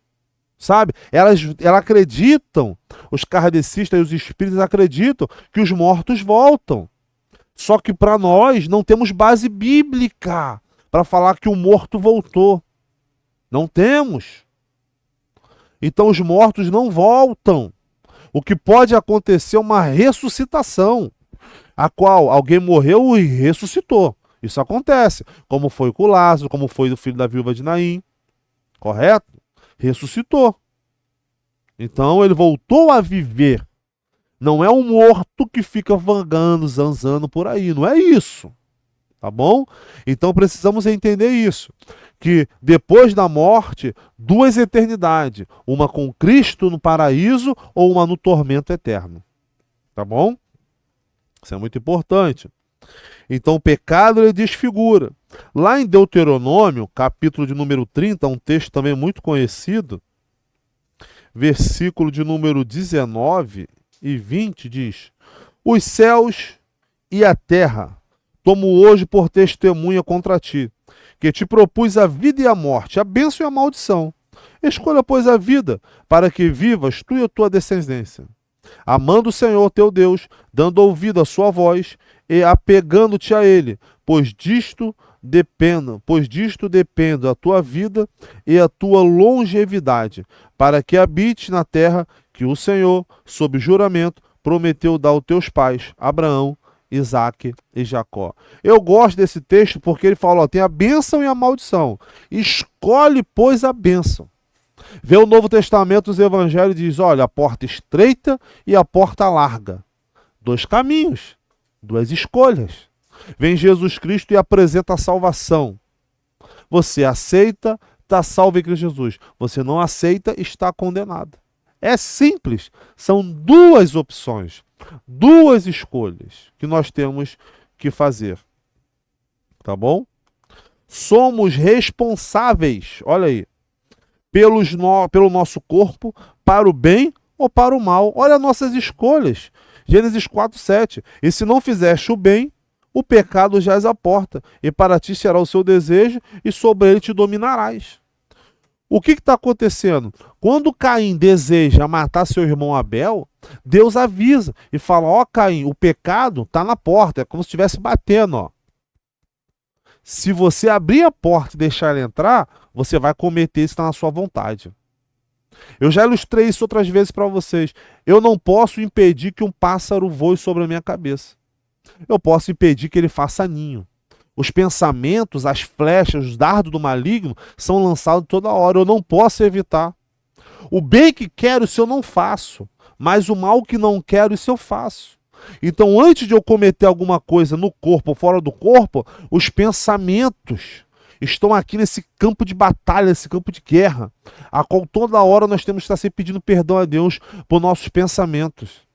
Sabe? Elas acreditam, os kardecistas e os espíritos acreditam que os mortos voltam. Só que para nós não temos base bíblica para falar que o morto voltou. Não temos. Então os mortos não voltam. O que pode acontecer é uma ressuscitação, a qual alguém morreu e ressuscitou. Isso acontece, como foi com o Lázaro, como foi do filho da viúva de Naim. Correto? Ressuscitou. Então ele voltou a viver. Não é um morto que fica vagando, zanzando por aí. Não é isso. Tá bom? Então precisamos entender isso. Que depois da morte, duas eternidades. Uma com Cristo no paraíso ou uma no tormento eterno. Tá bom? Isso é muito importante. Então o pecado ele desfigura. Lá em Deuteronômio, capítulo de número 30, um texto também muito conhecido, versículo de número 19 e 20 diz: os céus e a terra tomo hoje por testemunha contra ti, que te propus a vida e a morte, a bênção e a maldição. Escolha, pois, a vida, para que vivas tu e a tua descendência, amando o Senhor teu Deus, dando ouvido à sua voz e apegando-te a ele, pois disto depende a tua vida e a tua longevidade, para que habites na terra que o Senhor, sob juramento, prometeu dar aos teus pais, Abraão, Isaque e Jacó. Eu gosto desse texto porque ele fala, ó, tem a bênção e a maldição. Escolhe, pois, a bênção. Vê o Novo Testamento, os Evangelhos diz, olha, a porta estreita e a porta larga. Dois caminhos, duas escolhas. Vem Jesus Cristo e apresenta a salvação. Você aceita, está salvo em Cristo Jesus. Você não aceita, está condenado. É simples. São duas opções, duas escolhas que nós temos que fazer. Tá bom? Somos responsáveis, olha aí, pelo nosso corpo, para o bem ou para o mal. Olha as nossas escolhas. Gênesis 4:7. E se não fizeste o bem, o pecado jaz à porta, e para ti será o seu desejo, e sobre ele te dominarás. O que está acontecendo? Quando Caim deseja matar seu irmão Abel, Deus avisa e fala, ó Caim, o pecado está na porta, é como se estivesse batendo, ó. Se você abrir a porta e deixar ele entrar, você vai cometer isso na sua vontade. Eu já ilustrei isso outras vezes para vocês. Eu não posso impedir que um pássaro voe sobre a minha cabeça. Eu posso impedir que ele faça ninho. Os pensamentos, as flechas, os dardos do maligno são lançados toda hora. Eu não posso evitar. O bem que quero, isso eu não faço. Mas o mal que não quero, isso eu faço. Então, antes de eu cometer alguma coisa no corpo ou fora do corpo, os pensamentos, estão aqui nesse campo de batalha, nesse campo de guerra, a qual toda hora nós temos que estar sempre pedindo perdão a Deus por nossos pensamentos.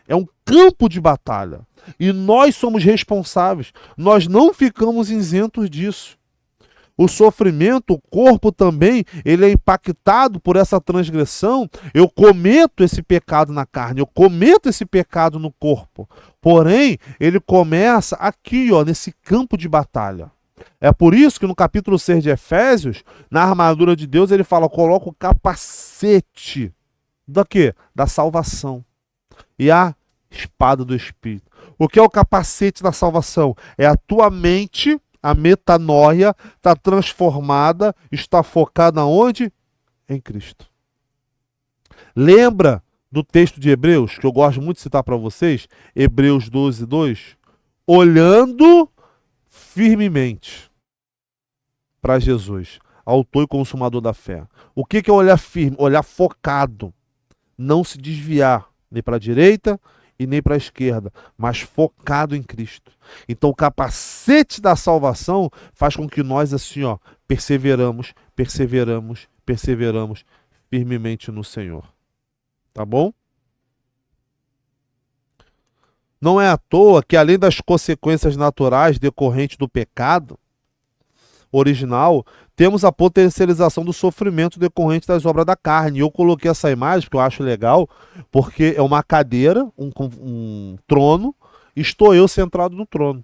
É um campo de batalha. E nós somos responsáveis. Nós não ficamos isentos disso. O sofrimento, o corpo também, ele é impactado por essa transgressão. Eu cometo esse pecado na carne, eu cometo esse pecado no corpo. Porém, ele começa aqui, ó, nesse campo de batalha. É por isso que no capítulo 6 de Efésios, na armadura de Deus, ele fala, coloca o capacete da quê? Da salvação. E a espada do Espírito. O que é o capacete da salvação? É a tua mente, a metanoia, está transformada, está focada onde? Em Cristo. Lembra do texto de Hebreus, que eu gosto muito de citar para vocês? Hebreus 12, 2. Olhando firmemente para Jesus, autor e consumador da fé. O que é olhar firme? Olhar focado. Não se desviar nem para a direita e nem para a esquerda, mas focado em Cristo. Então o capacete da salvação faz com que nós assim, ó, perseveramos firmemente no Senhor. Tá bom? Não é à toa que além das consequências naturais decorrentes do pecado original, temos a potencialização do sofrimento decorrente das obras da carne. E eu coloquei essa imagem, porque eu acho legal, porque é uma cadeira, um trono, e estou eu centrado no trono.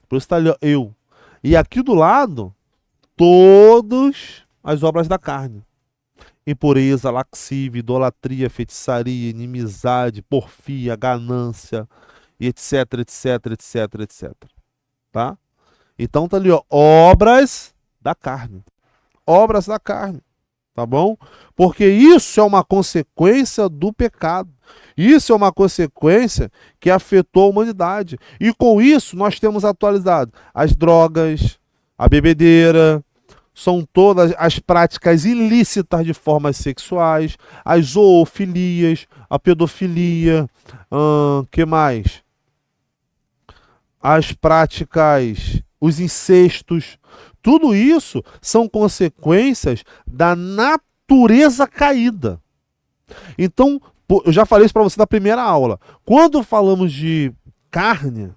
Por isso está ali, ó, eu. E aqui do lado, todas as obras da carne. Impureza, laxívia, idolatria, feitiçaria, inimizade, porfia, ganância, e etc, etc, etc, etc. Tá? Então tá ali, ó, obras da carne. Obras da carne. Tá bom? Porque isso é uma consequência do pecado. Isso é uma consequência que afetou a humanidade. E com isso nós temos atualizado as drogas, a bebedeira, são todas as práticas ilícitas de formas sexuais, as zoofilias, a pedofilia, que mais? As práticas, os incestos, tudo isso são consequências da natureza caída. Então, eu já falei isso para você na primeira aula. Quando falamos de carne,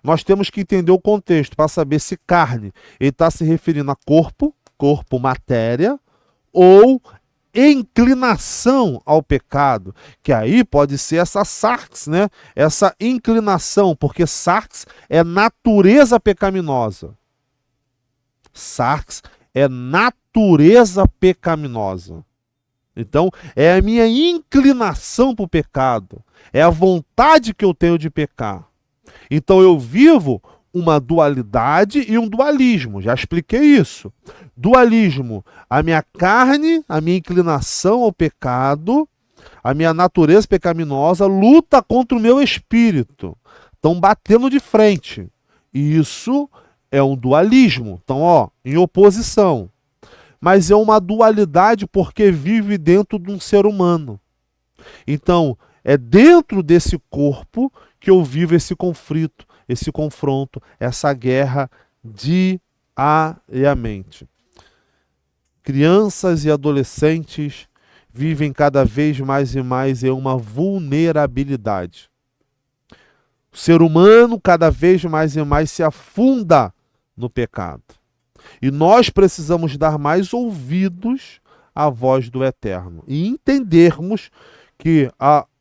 nós temos que entender o contexto para saber se carne ele está se referindo a corpo, matéria, ou inclinação ao pecado, que aí pode ser essa sarx, né? Essa inclinação, porque sarx é natureza pecaminosa. Sarx é natureza pecaminosa. Então, é a minha inclinação para o pecado, é a vontade que eu tenho de pecar. Então, eu vivo uma dualidade e um dualismo. Já expliquei isso. Dualismo, a minha carne, a minha inclinação ao pecado, a minha natureza pecaminosa luta contra o meu espírito. Estão batendo de frente. Isso é um dualismo. Então, ó, em oposição. Mas é uma dualidade porque vive dentro de um ser humano. Então, é dentro desse corpo que eu vivo esse conflito, esse confronto, essa guerra diariamente. Crianças e adolescentes vivem cada vez mais e mais em uma vulnerabilidade. O ser humano cada vez mais e mais se afunda no pecado. E nós precisamos dar mais ouvidos à voz do Eterno e entendermos que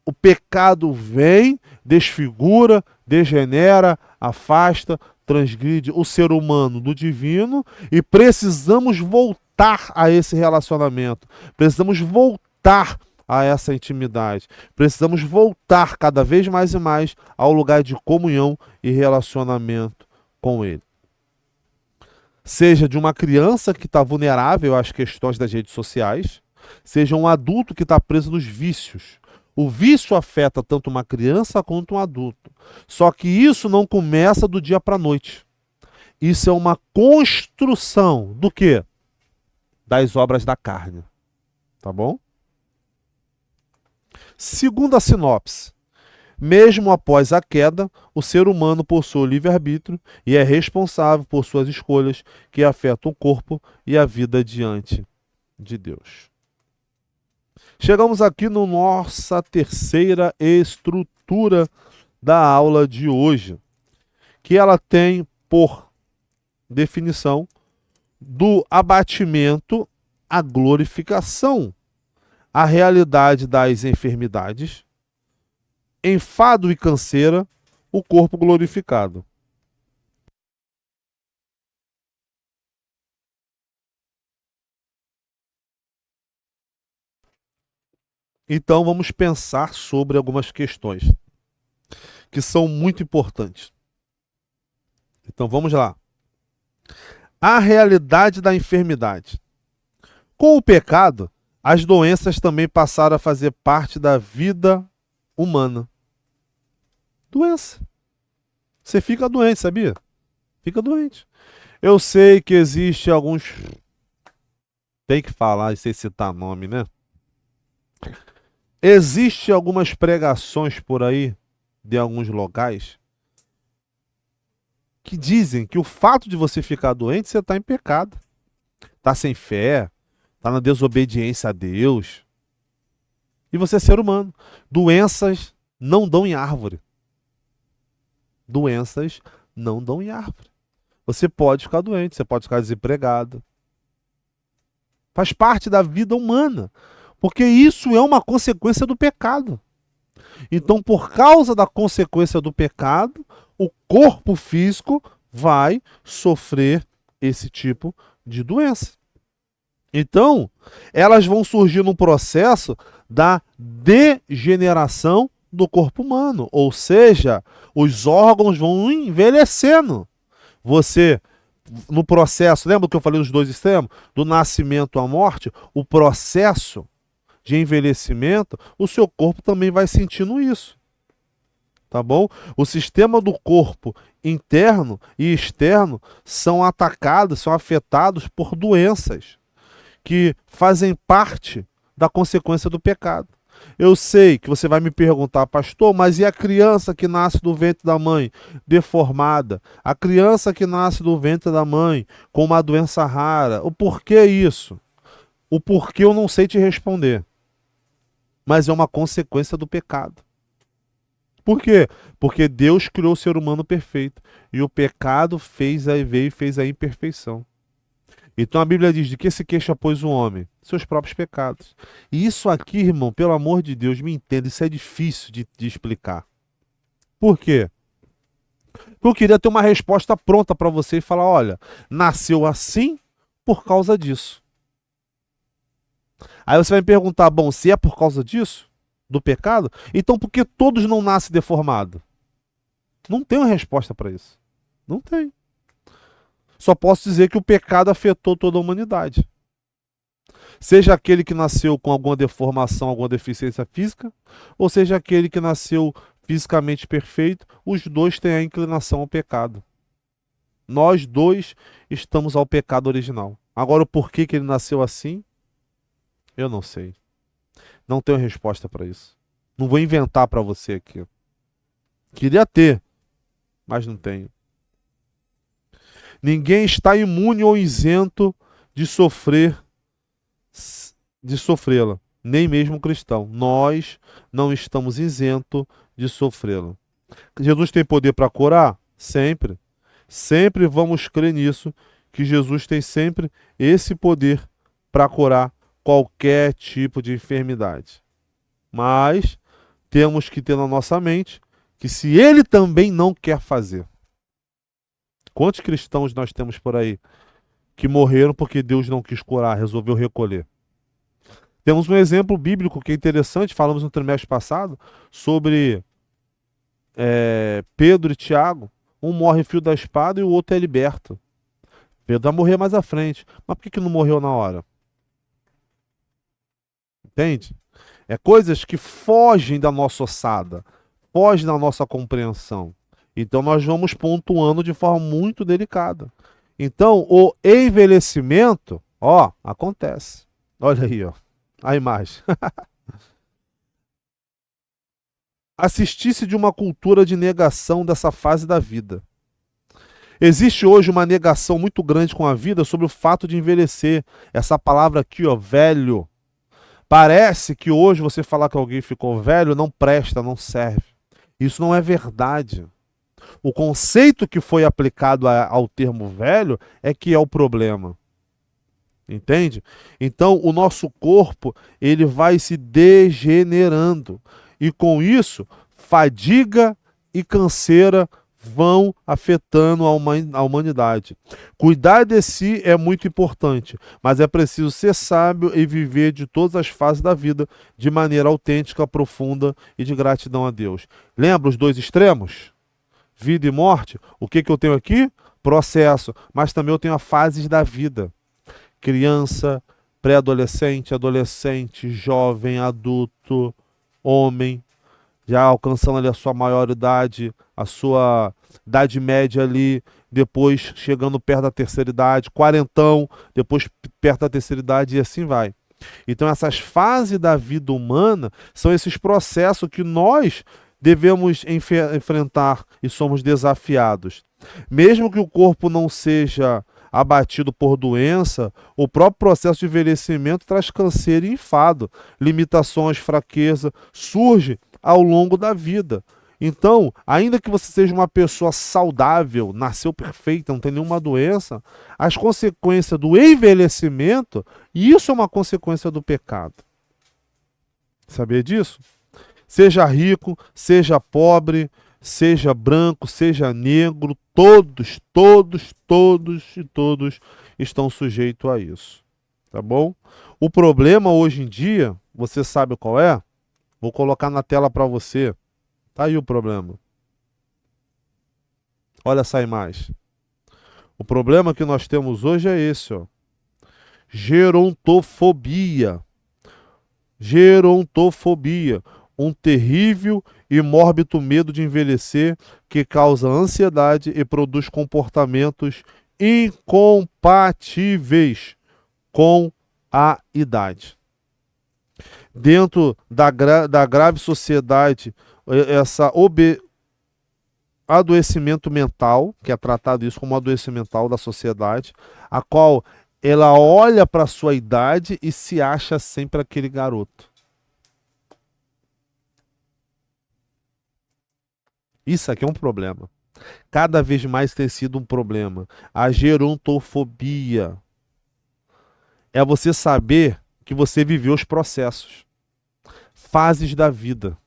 o pecado vem, desfigura, degenera, afasta, transgride o ser humano do divino e precisamos voltar a esse relacionamento. Precisamos voltar a essa intimidade. Precisamos voltar cada vez mais e mais ao lugar de comunhão e relacionamento com Ele. Seja de uma criança que está vulnerável às questões das redes sociais, seja um adulto que está preso nos vícios. O vício afeta tanto uma criança quanto um adulto. Só que isso não começa do dia para a noite. Isso é uma construção do quê? Das obras da carne. Tá bom? Segundo a sinopse, Mesmo após a queda, o ser humano possui livre-arbítrio e é responsável por suas escolhas que afetam o corpo e a vida diante de Deus. Chegamos aqui na nossa terceira estrutura da aula de hoje, que ela tem por definição do abatimento à glorificação, a realidade das enfermidades, enfado e canseira, o corpo glorificado. Então vamos pensar sobre algumas questões que são muito importantes. Então vamos lá. A realidade da enfermidade. Com o pecado, as doenças também passaram a fazer parte da vida humana. Doença. Você fica doente, sabia? Fica doente. Eu sei que existe alguns... Tem que falar sem citar nome, né? Existem algumas pregações por aí, de alguns locais, que dizem que o fato de você ficar doente, você está em pecado. Está sem fé, está na desobediência a Deus. E você é ser humano. Doenças não dão em árvore. Doenças não dão em árvore. Você pode ficar doente, você pode ficar desempregado. Faz parte da vida humana. Porque isso é uma consequência do pecado. Então, por causa da consequência do pecado, o corpo físico vai sofrer esse tipo de doença. Então, elas vão surgir no processo da degeneração do corpo humano, ou seja, os órgãos vão envelhecendo. Você, no processo, lembra que eu falei dos dois extremos? Do nascimento à morte, o processo de envelhecimento, o seu corpo também vai sentindo isso. Tá bom? O sistema do corpo interno e externo são atacados, são afetados por doenças que fazem parte da consequência do pecado. Eu sei que você vai me perguntar, pastor, mas e a criança que nasce do ventre da mãe deformada? A criança que nasce do ventre da mãe com uma doença rara? O porquê isso? O porquê eu não sei te responder. Mas é uma consequência do pecado. Por quê? Porque Deus criou o ser humano perfeito e o pecado veio e fez a imperfeição. Então a Bíblia diz: de que se queixa, pois, o homem? Seus próprios pecados. E isso aqui, irmão, pelo amor de Deus, me entenda, isso é difícil de explicar. Por quê? Porque eu queria ter uma resposta pronta para você e falar: olha, nasceu assim por causa disso. Aí você vai me perguntar: bom, se é por causa disso, do pecado, então por que todos não nascem deformados? Não tem uma resposta para isso. Não tem. Só posso dizer que o pecado afetou toda a humanidade. Seja aquele que nasceu com alguma deformação, alguma deficiência física, ou seja aquele que nasceu fisicamente perfeito, os dois têm a inclinação ao pecado. Nós dois estamos ao pecado original. Agora, o porquê que ele nasceu assim, eu não sei. Não tenho resposta para isso. Não vou inventar para você aqui. Queria ter, mas não tenho. Ninguém está imune ou isento de sofrê-la, nem mesmo o cristão. Nós não estamos isentos de sofrê-la. Jesus tem poder para curar? Sempre. Sempre vamos crer nisso, que Jesus tem sempre esse poder para curar qualquer tipo de enfermidade. Mas temos que ter na nossa mente que se ele também não quer fazer. Quantos cristãos nós temos por aí que morreram porque Deus não quis curar, resolveu recolher? Temos um exemplo bíblico que é interessante, falamos no trimestre passado, sobre Pedro e Tiago. Um morre fio da espada e o outro é liberto. Pedro vai morrer mais à frente. Mas por que não morreu na hora? Entende? É coisas que fogem da nossa ossada, fogem da nossa compreensão. Então nós vamos pontuando de forma muito delicada. Então o envelhecimento, ó, acontece. Olha aí, ó, a imagem. assistisse de uma cultura de negação dessa fase da vida. Existe hoje uma negação muito grande com a vida sobre o fato de envelhecer. Essa palavra aqui, ó, velho. Parece que hoje você falar que alguém ficou velho não presta, não serve. Isso não é verdade. O conceito que foi aplicado ao termo velho é que é o problema. Entende? Então, o nosso corpo, ele vai se degenerando. E com isso, fadiga e canseira vão afetando a humanidade. Cuidar de si é muito importante, mas é preciso ser sábio e viver de todas as fases da vida de maneira autêntica, profunda e de gratidão a Deus. Lembra os dois extremos? Vida e morte. O que eu tenho aqui? Processo. Mas também eu tenho as fases da vida. Criança, pré-adolescente, adolescente, jovem, adulto, homem, já alcançando ali a sua maioridade, a sua idade média ali, depois chegando perto da terceira idade, quarentão, depois perto da terceira idade e assim vai. Então essas fases da vida humana são esses processos que nós devemos enfrentar e somos desafiados. Mesmo que o corpo não seja abatido por doença, o próprio processo de envelhecimento traz canseiro e enfado, limitações, fraqueza, surge ao longo da vida. Então, ainda que você seja uma pessoa saudável, nasceu perfeita, não tem nenhuma doença, as consequências do envelhecimento, isso é uma consequência do pecado. Sabia disso? Seja rico, seja pobre, seja branco, seja negro, todos estão sujeitos a isso. Tá bom? O problema hoje em dia, você sabe qual é? Vou colocar na tela para você. Tá aí o problema. Olha essa imagem. O problema que nós temos hoje é esse, ó. Gerontofobia. Gerontofobia. Um terrível e mórbido medo de envelhecer que causa ansiedade e produz comportamentos incompatíveis com a idade. Dentro da grave sociedade, essa adoecimento mental, que é tratado isso como adoecimento mental da sociedade, a qual ela olha para a sua idade e se acha sempre aquele garoto. Isso aqui é um problema. Cada vez mais tem sido um problema. A gerontofobia é você saber que você viveu os processos, fases da vida.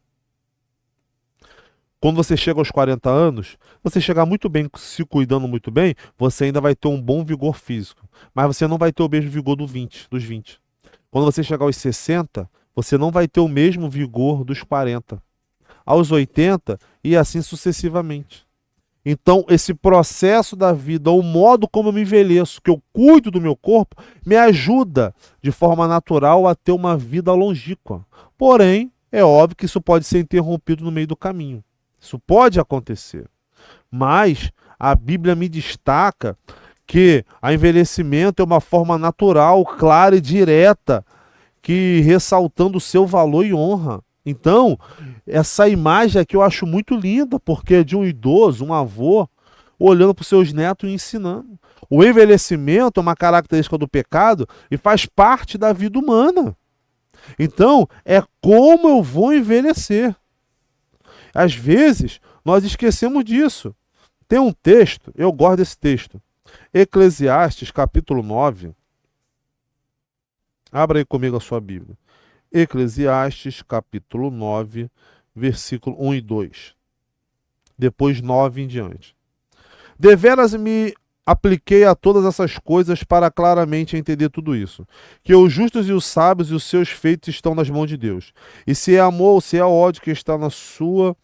Quando você chega aos 40 anos, você chegar muito bem, se cuidando muito bem, você ainda vai ter um bom vigor físico. Mas você não vai ter o mesmo vigor dos 20. Quando você chegar aos 60, você não vai ter o mesmo vigor dos 40. Aos 80 e assim sucessivamente. Então, esse processo da vida, o modo como eu me envelheço, que eu cuido do meu corpo, me ajuda de forma natural a ter uma vida longínqua. Porém, é óbvio que isso pode ser interrompido no meio do caminho. Isso pode acontecer. Mas a Bíblia me destaca que o envelhecimento é uma forma natural, clara e direta, que ressaltando o seu valor e honra. Então, essa imagem aqui eu acho muito linda, porque é de um idoso, um avô, olhando para os seus netos e ensinando. O envelhecimento é uma característica do pecado e faz parte da vida humana. Então, é como eu vou envelhecer. Às vezes, nós esquecemos disso. Tem um texto, eu gosto desse texto. Eclesiastes, capítulo 9. Abra aí comigo a sua Bíblia. Eclesiastes, capítulo 9, versículo 1 e 2. Depois 9 em diante. Deveras me apliquei a todas essas coisas para claramente entender tudo isso. Que os justos e os sábios e os seus feitos estão nas mãos de Deus. E se é amor ou se é ódio que está na sua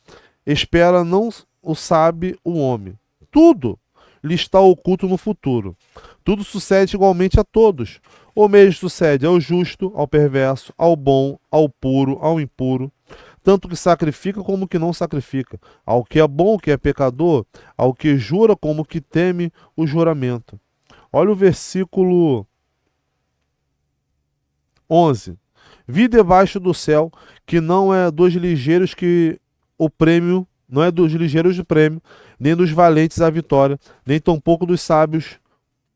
espera, não o sabe o homem. Tudo lhe está oculto no futuro. Tudo sucede igualmente a todos. O mesmo sucede ao justo, ao perverso, ao bom, ao puro, ao impuro, tanto que sacrifica como que não sacrifica, ao que é bom, que é pecador, ao que jura como que teme o juramento. Olha o versículo 11. Vi debaixo do céu que não é dos ligeiros que o prêmio, não é dos ligeiros o prêmio, nem dos valentes a vitória, nem tampouco dos sábios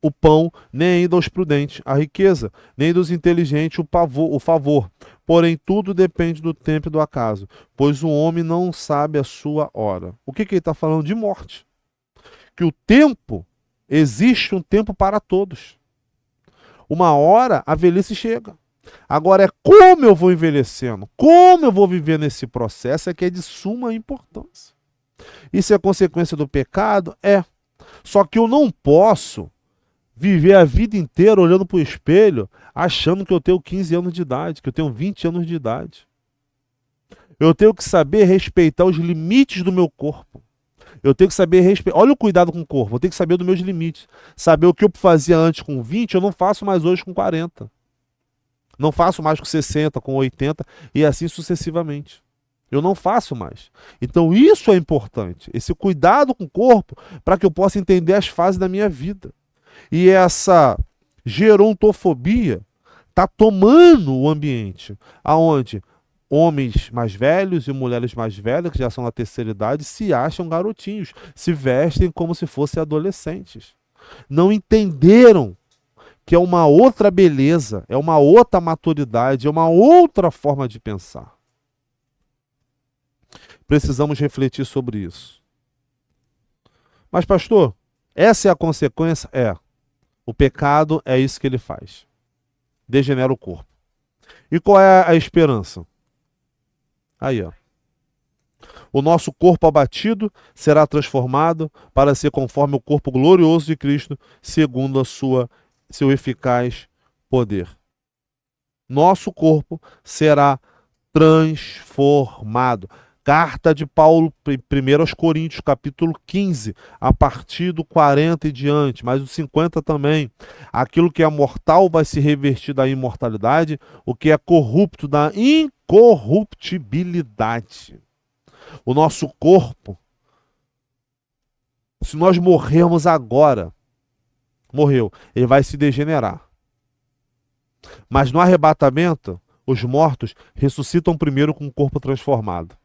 o pão, nem ainda aos prudentes a riqueza, nem dos inteligentes o favor. Porém, tudo depende do tempo e do acaso, pois o homem não sabe a sua hora. O que ele está falando? De morte. Que o tempo, existe um tempo para todos. Uma hora a velhice chega. Agora é como eu vou envelhecendo, como eu vou viver nesse processo é que é de suma importância. Isso é consequência do pecado? É. Só que eu não posso viver a vida inteira olhando para o espelho, achando que eu tenho 15 anos de idade, que eu tenho 20 anos de idade. Eu tenho que saber respeitar os limites do meu corpo. Eu tenho que saber respeitar. Olha o cuidado com o corpo. Eu tenho que saber dos meus limites. Saber o que eu fazia antes com 20, eu não faço mais hoje com 40. Não faço mais com 60, com 80 e assim sucessivamente. Eu não faço mais. Então isso é importante. Esse cuidado com o corpo para que eu possa entender as fases da minha vida. E essa gerontofobia está tomando o ambiente, aonde homens mais velhos e mulheres mais velhas, que já são na terceira idade, se acham garotinhos, se vestem como se fossem adolescentes. Não entenderam que é uma outra beleza, é uma outra maturidade, é uma outra forma de pensar. Precisamos refletir sobre isso. Mas, pastor, essa é a consequência? É. O pecado é isso que ele faz. Degenera o corpo. E qual é a esperança? Aí, ó. O nosso corpo abatido será transformado para ser conforme o corpo glorioso de Cristo, segundo seu eficaz poder. Nosso corpo será transformado. Carta de Paulo, 1 aos Coríntios, capítulo 15, a partir do 40 e diante, mas o 50 também. Aquilo que é mortal vai se revestir da imortalidade, o que é corrupto da incorruptibilidade. O nosso corpo, se nós morrermos agora, morreu, ele vai se degenerar. Mas no arrebatamento, os mortos ressuscitam primeiro com o corpo transformado.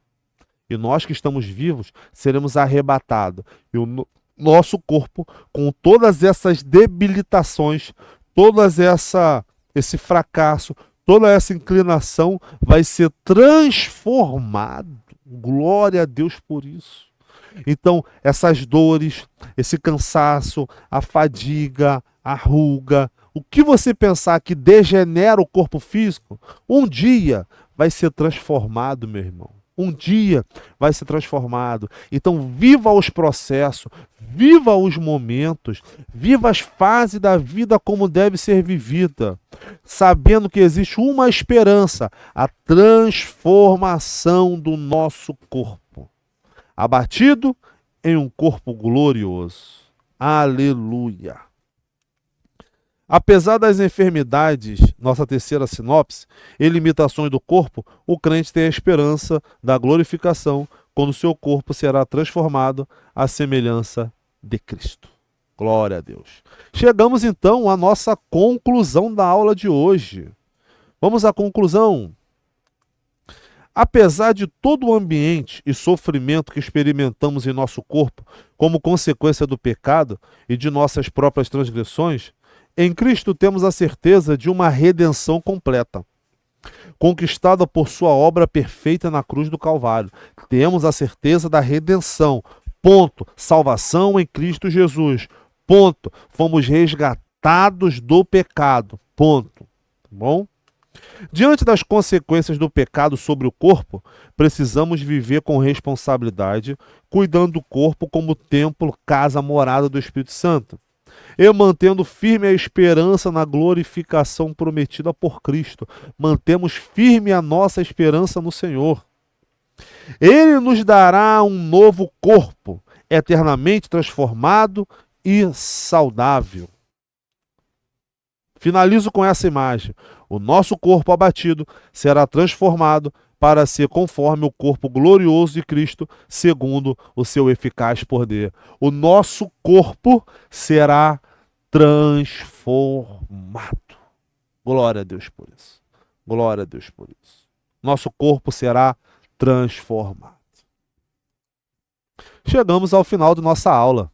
E nós que estamos vivos seremos arrebatados. E o nosso corpo, com todas essas debilitações, esse fracasso, toda essa inclinação, vai ser transformado. Glória a Deus por isso. Então, essas dores, esse cansaço, a fadiga, a ruga, o que você pensar que degenera o corpo físico, um dia vai ser transformado, meu irmão. Um dia vai ser transformado. Então, viva os processos, viva os momentos, viva as fases da vida como deve ser vivida, sabendo que existe uma esperança, a transformação do nosso corpo, abatido em um corpo glorioso. Aleluia! Apesar das enfermidades, nossa terceira sinopse, e limitações do corpo, o crente tem a esperança da glorificação, quando seu corpo será transformado à semelhança de Cristo. Glória a Deus. Chegamos então à nossa conclusão da aula de hoje. Vamos à conclusão. Apesar de todo o ambiente e sofrimento que experimentamos em nosso corpo como consequência do pecado e de nossas próprias transgressões, em Cristo temos a certeza de uma redenção completa, conquistada por sua obra perfeita na cruz do Calvário. Temos a certeza da redenção. Ponto. Salvação em Cristo Jesus. Ponto. Fomos resgatados do pecado. Ponto. Tá bom? Diante das consequências do pecado sobre o corpo, precisamos viver com responsabilidade, cuidando do corpo como templo, casa, morada do Espírito Santo, e mantendo firme a esperança na glorificação prometida por Cristo. Mantemos firme a nossa esperança no Senhor. Ele nos dará um novo corpo, eternamente transformado e saudável. Finalizo com essa imagem. O nosso corpo abatido será transformado para ser conforme o corpo glorioso de Cristo, segundo o seu eficaz poder. O nosso corpo será transformado. Glória a Deus por isso. Glória a Deus por isso. Nosso corpo será transformado. chegamos ao final de nossa aula.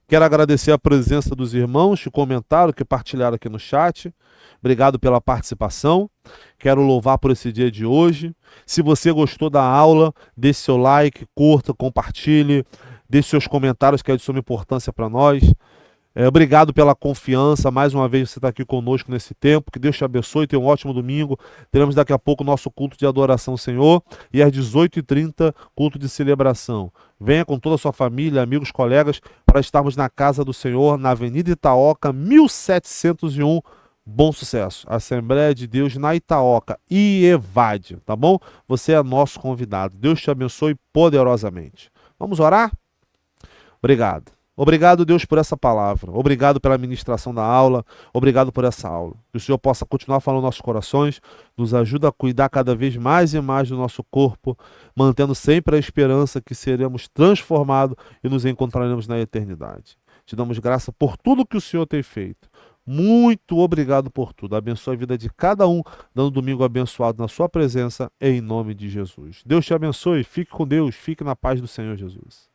Quero agradecer a presença dos irmãos que comentaram, que partilharam aqui no chat. Obrigado pela participação. Quero louvar por esse dia de hoje. Se você gostou da aula, deixe seu like, curta, compartilhe, deixe seus comentários, que é de suma importância para nós. Obrigado pela confiança. Mais uma vez você está aqui conosco nesse tempo. Que Deus te abençoe. Tenha um ótimo domingo. Teremos daqui a pouco o nosso culto de adoração ao Senhor. E às 18h30, culto de celebração. Venha com toda a sua família, amigos, colegas, para estarmos na casa do Senhor, na Avenida Itaoca, 1701. Bom sucesso. Assembleia de Deus na Itaoca. IEVAD, tá bom? Você é nosso convidado. Deus te abençoe poderosamente. Vamos orar? Obrigado. Obrigado, Deus, por essa palavra. Obrigado pela ministração da aula. Obrigado por essa aula. Que o Senhor possa continuar falando nos nossos corações, nos ajuda a cuidar cada vez mais e mais do nosso corpo, mantendo sempre a esperança que seremos transformados e nos encontraremos na eternidade. Te damos graça por tudo que o Senhor tem feito. Muito obrigado por tudo. Abençoe a vida de cada um, dando um domingo abençoado na sua presença, em nome de Jesus. Deus te abençoe. Fique com Deus. Fique na paz do Senhor Jesus.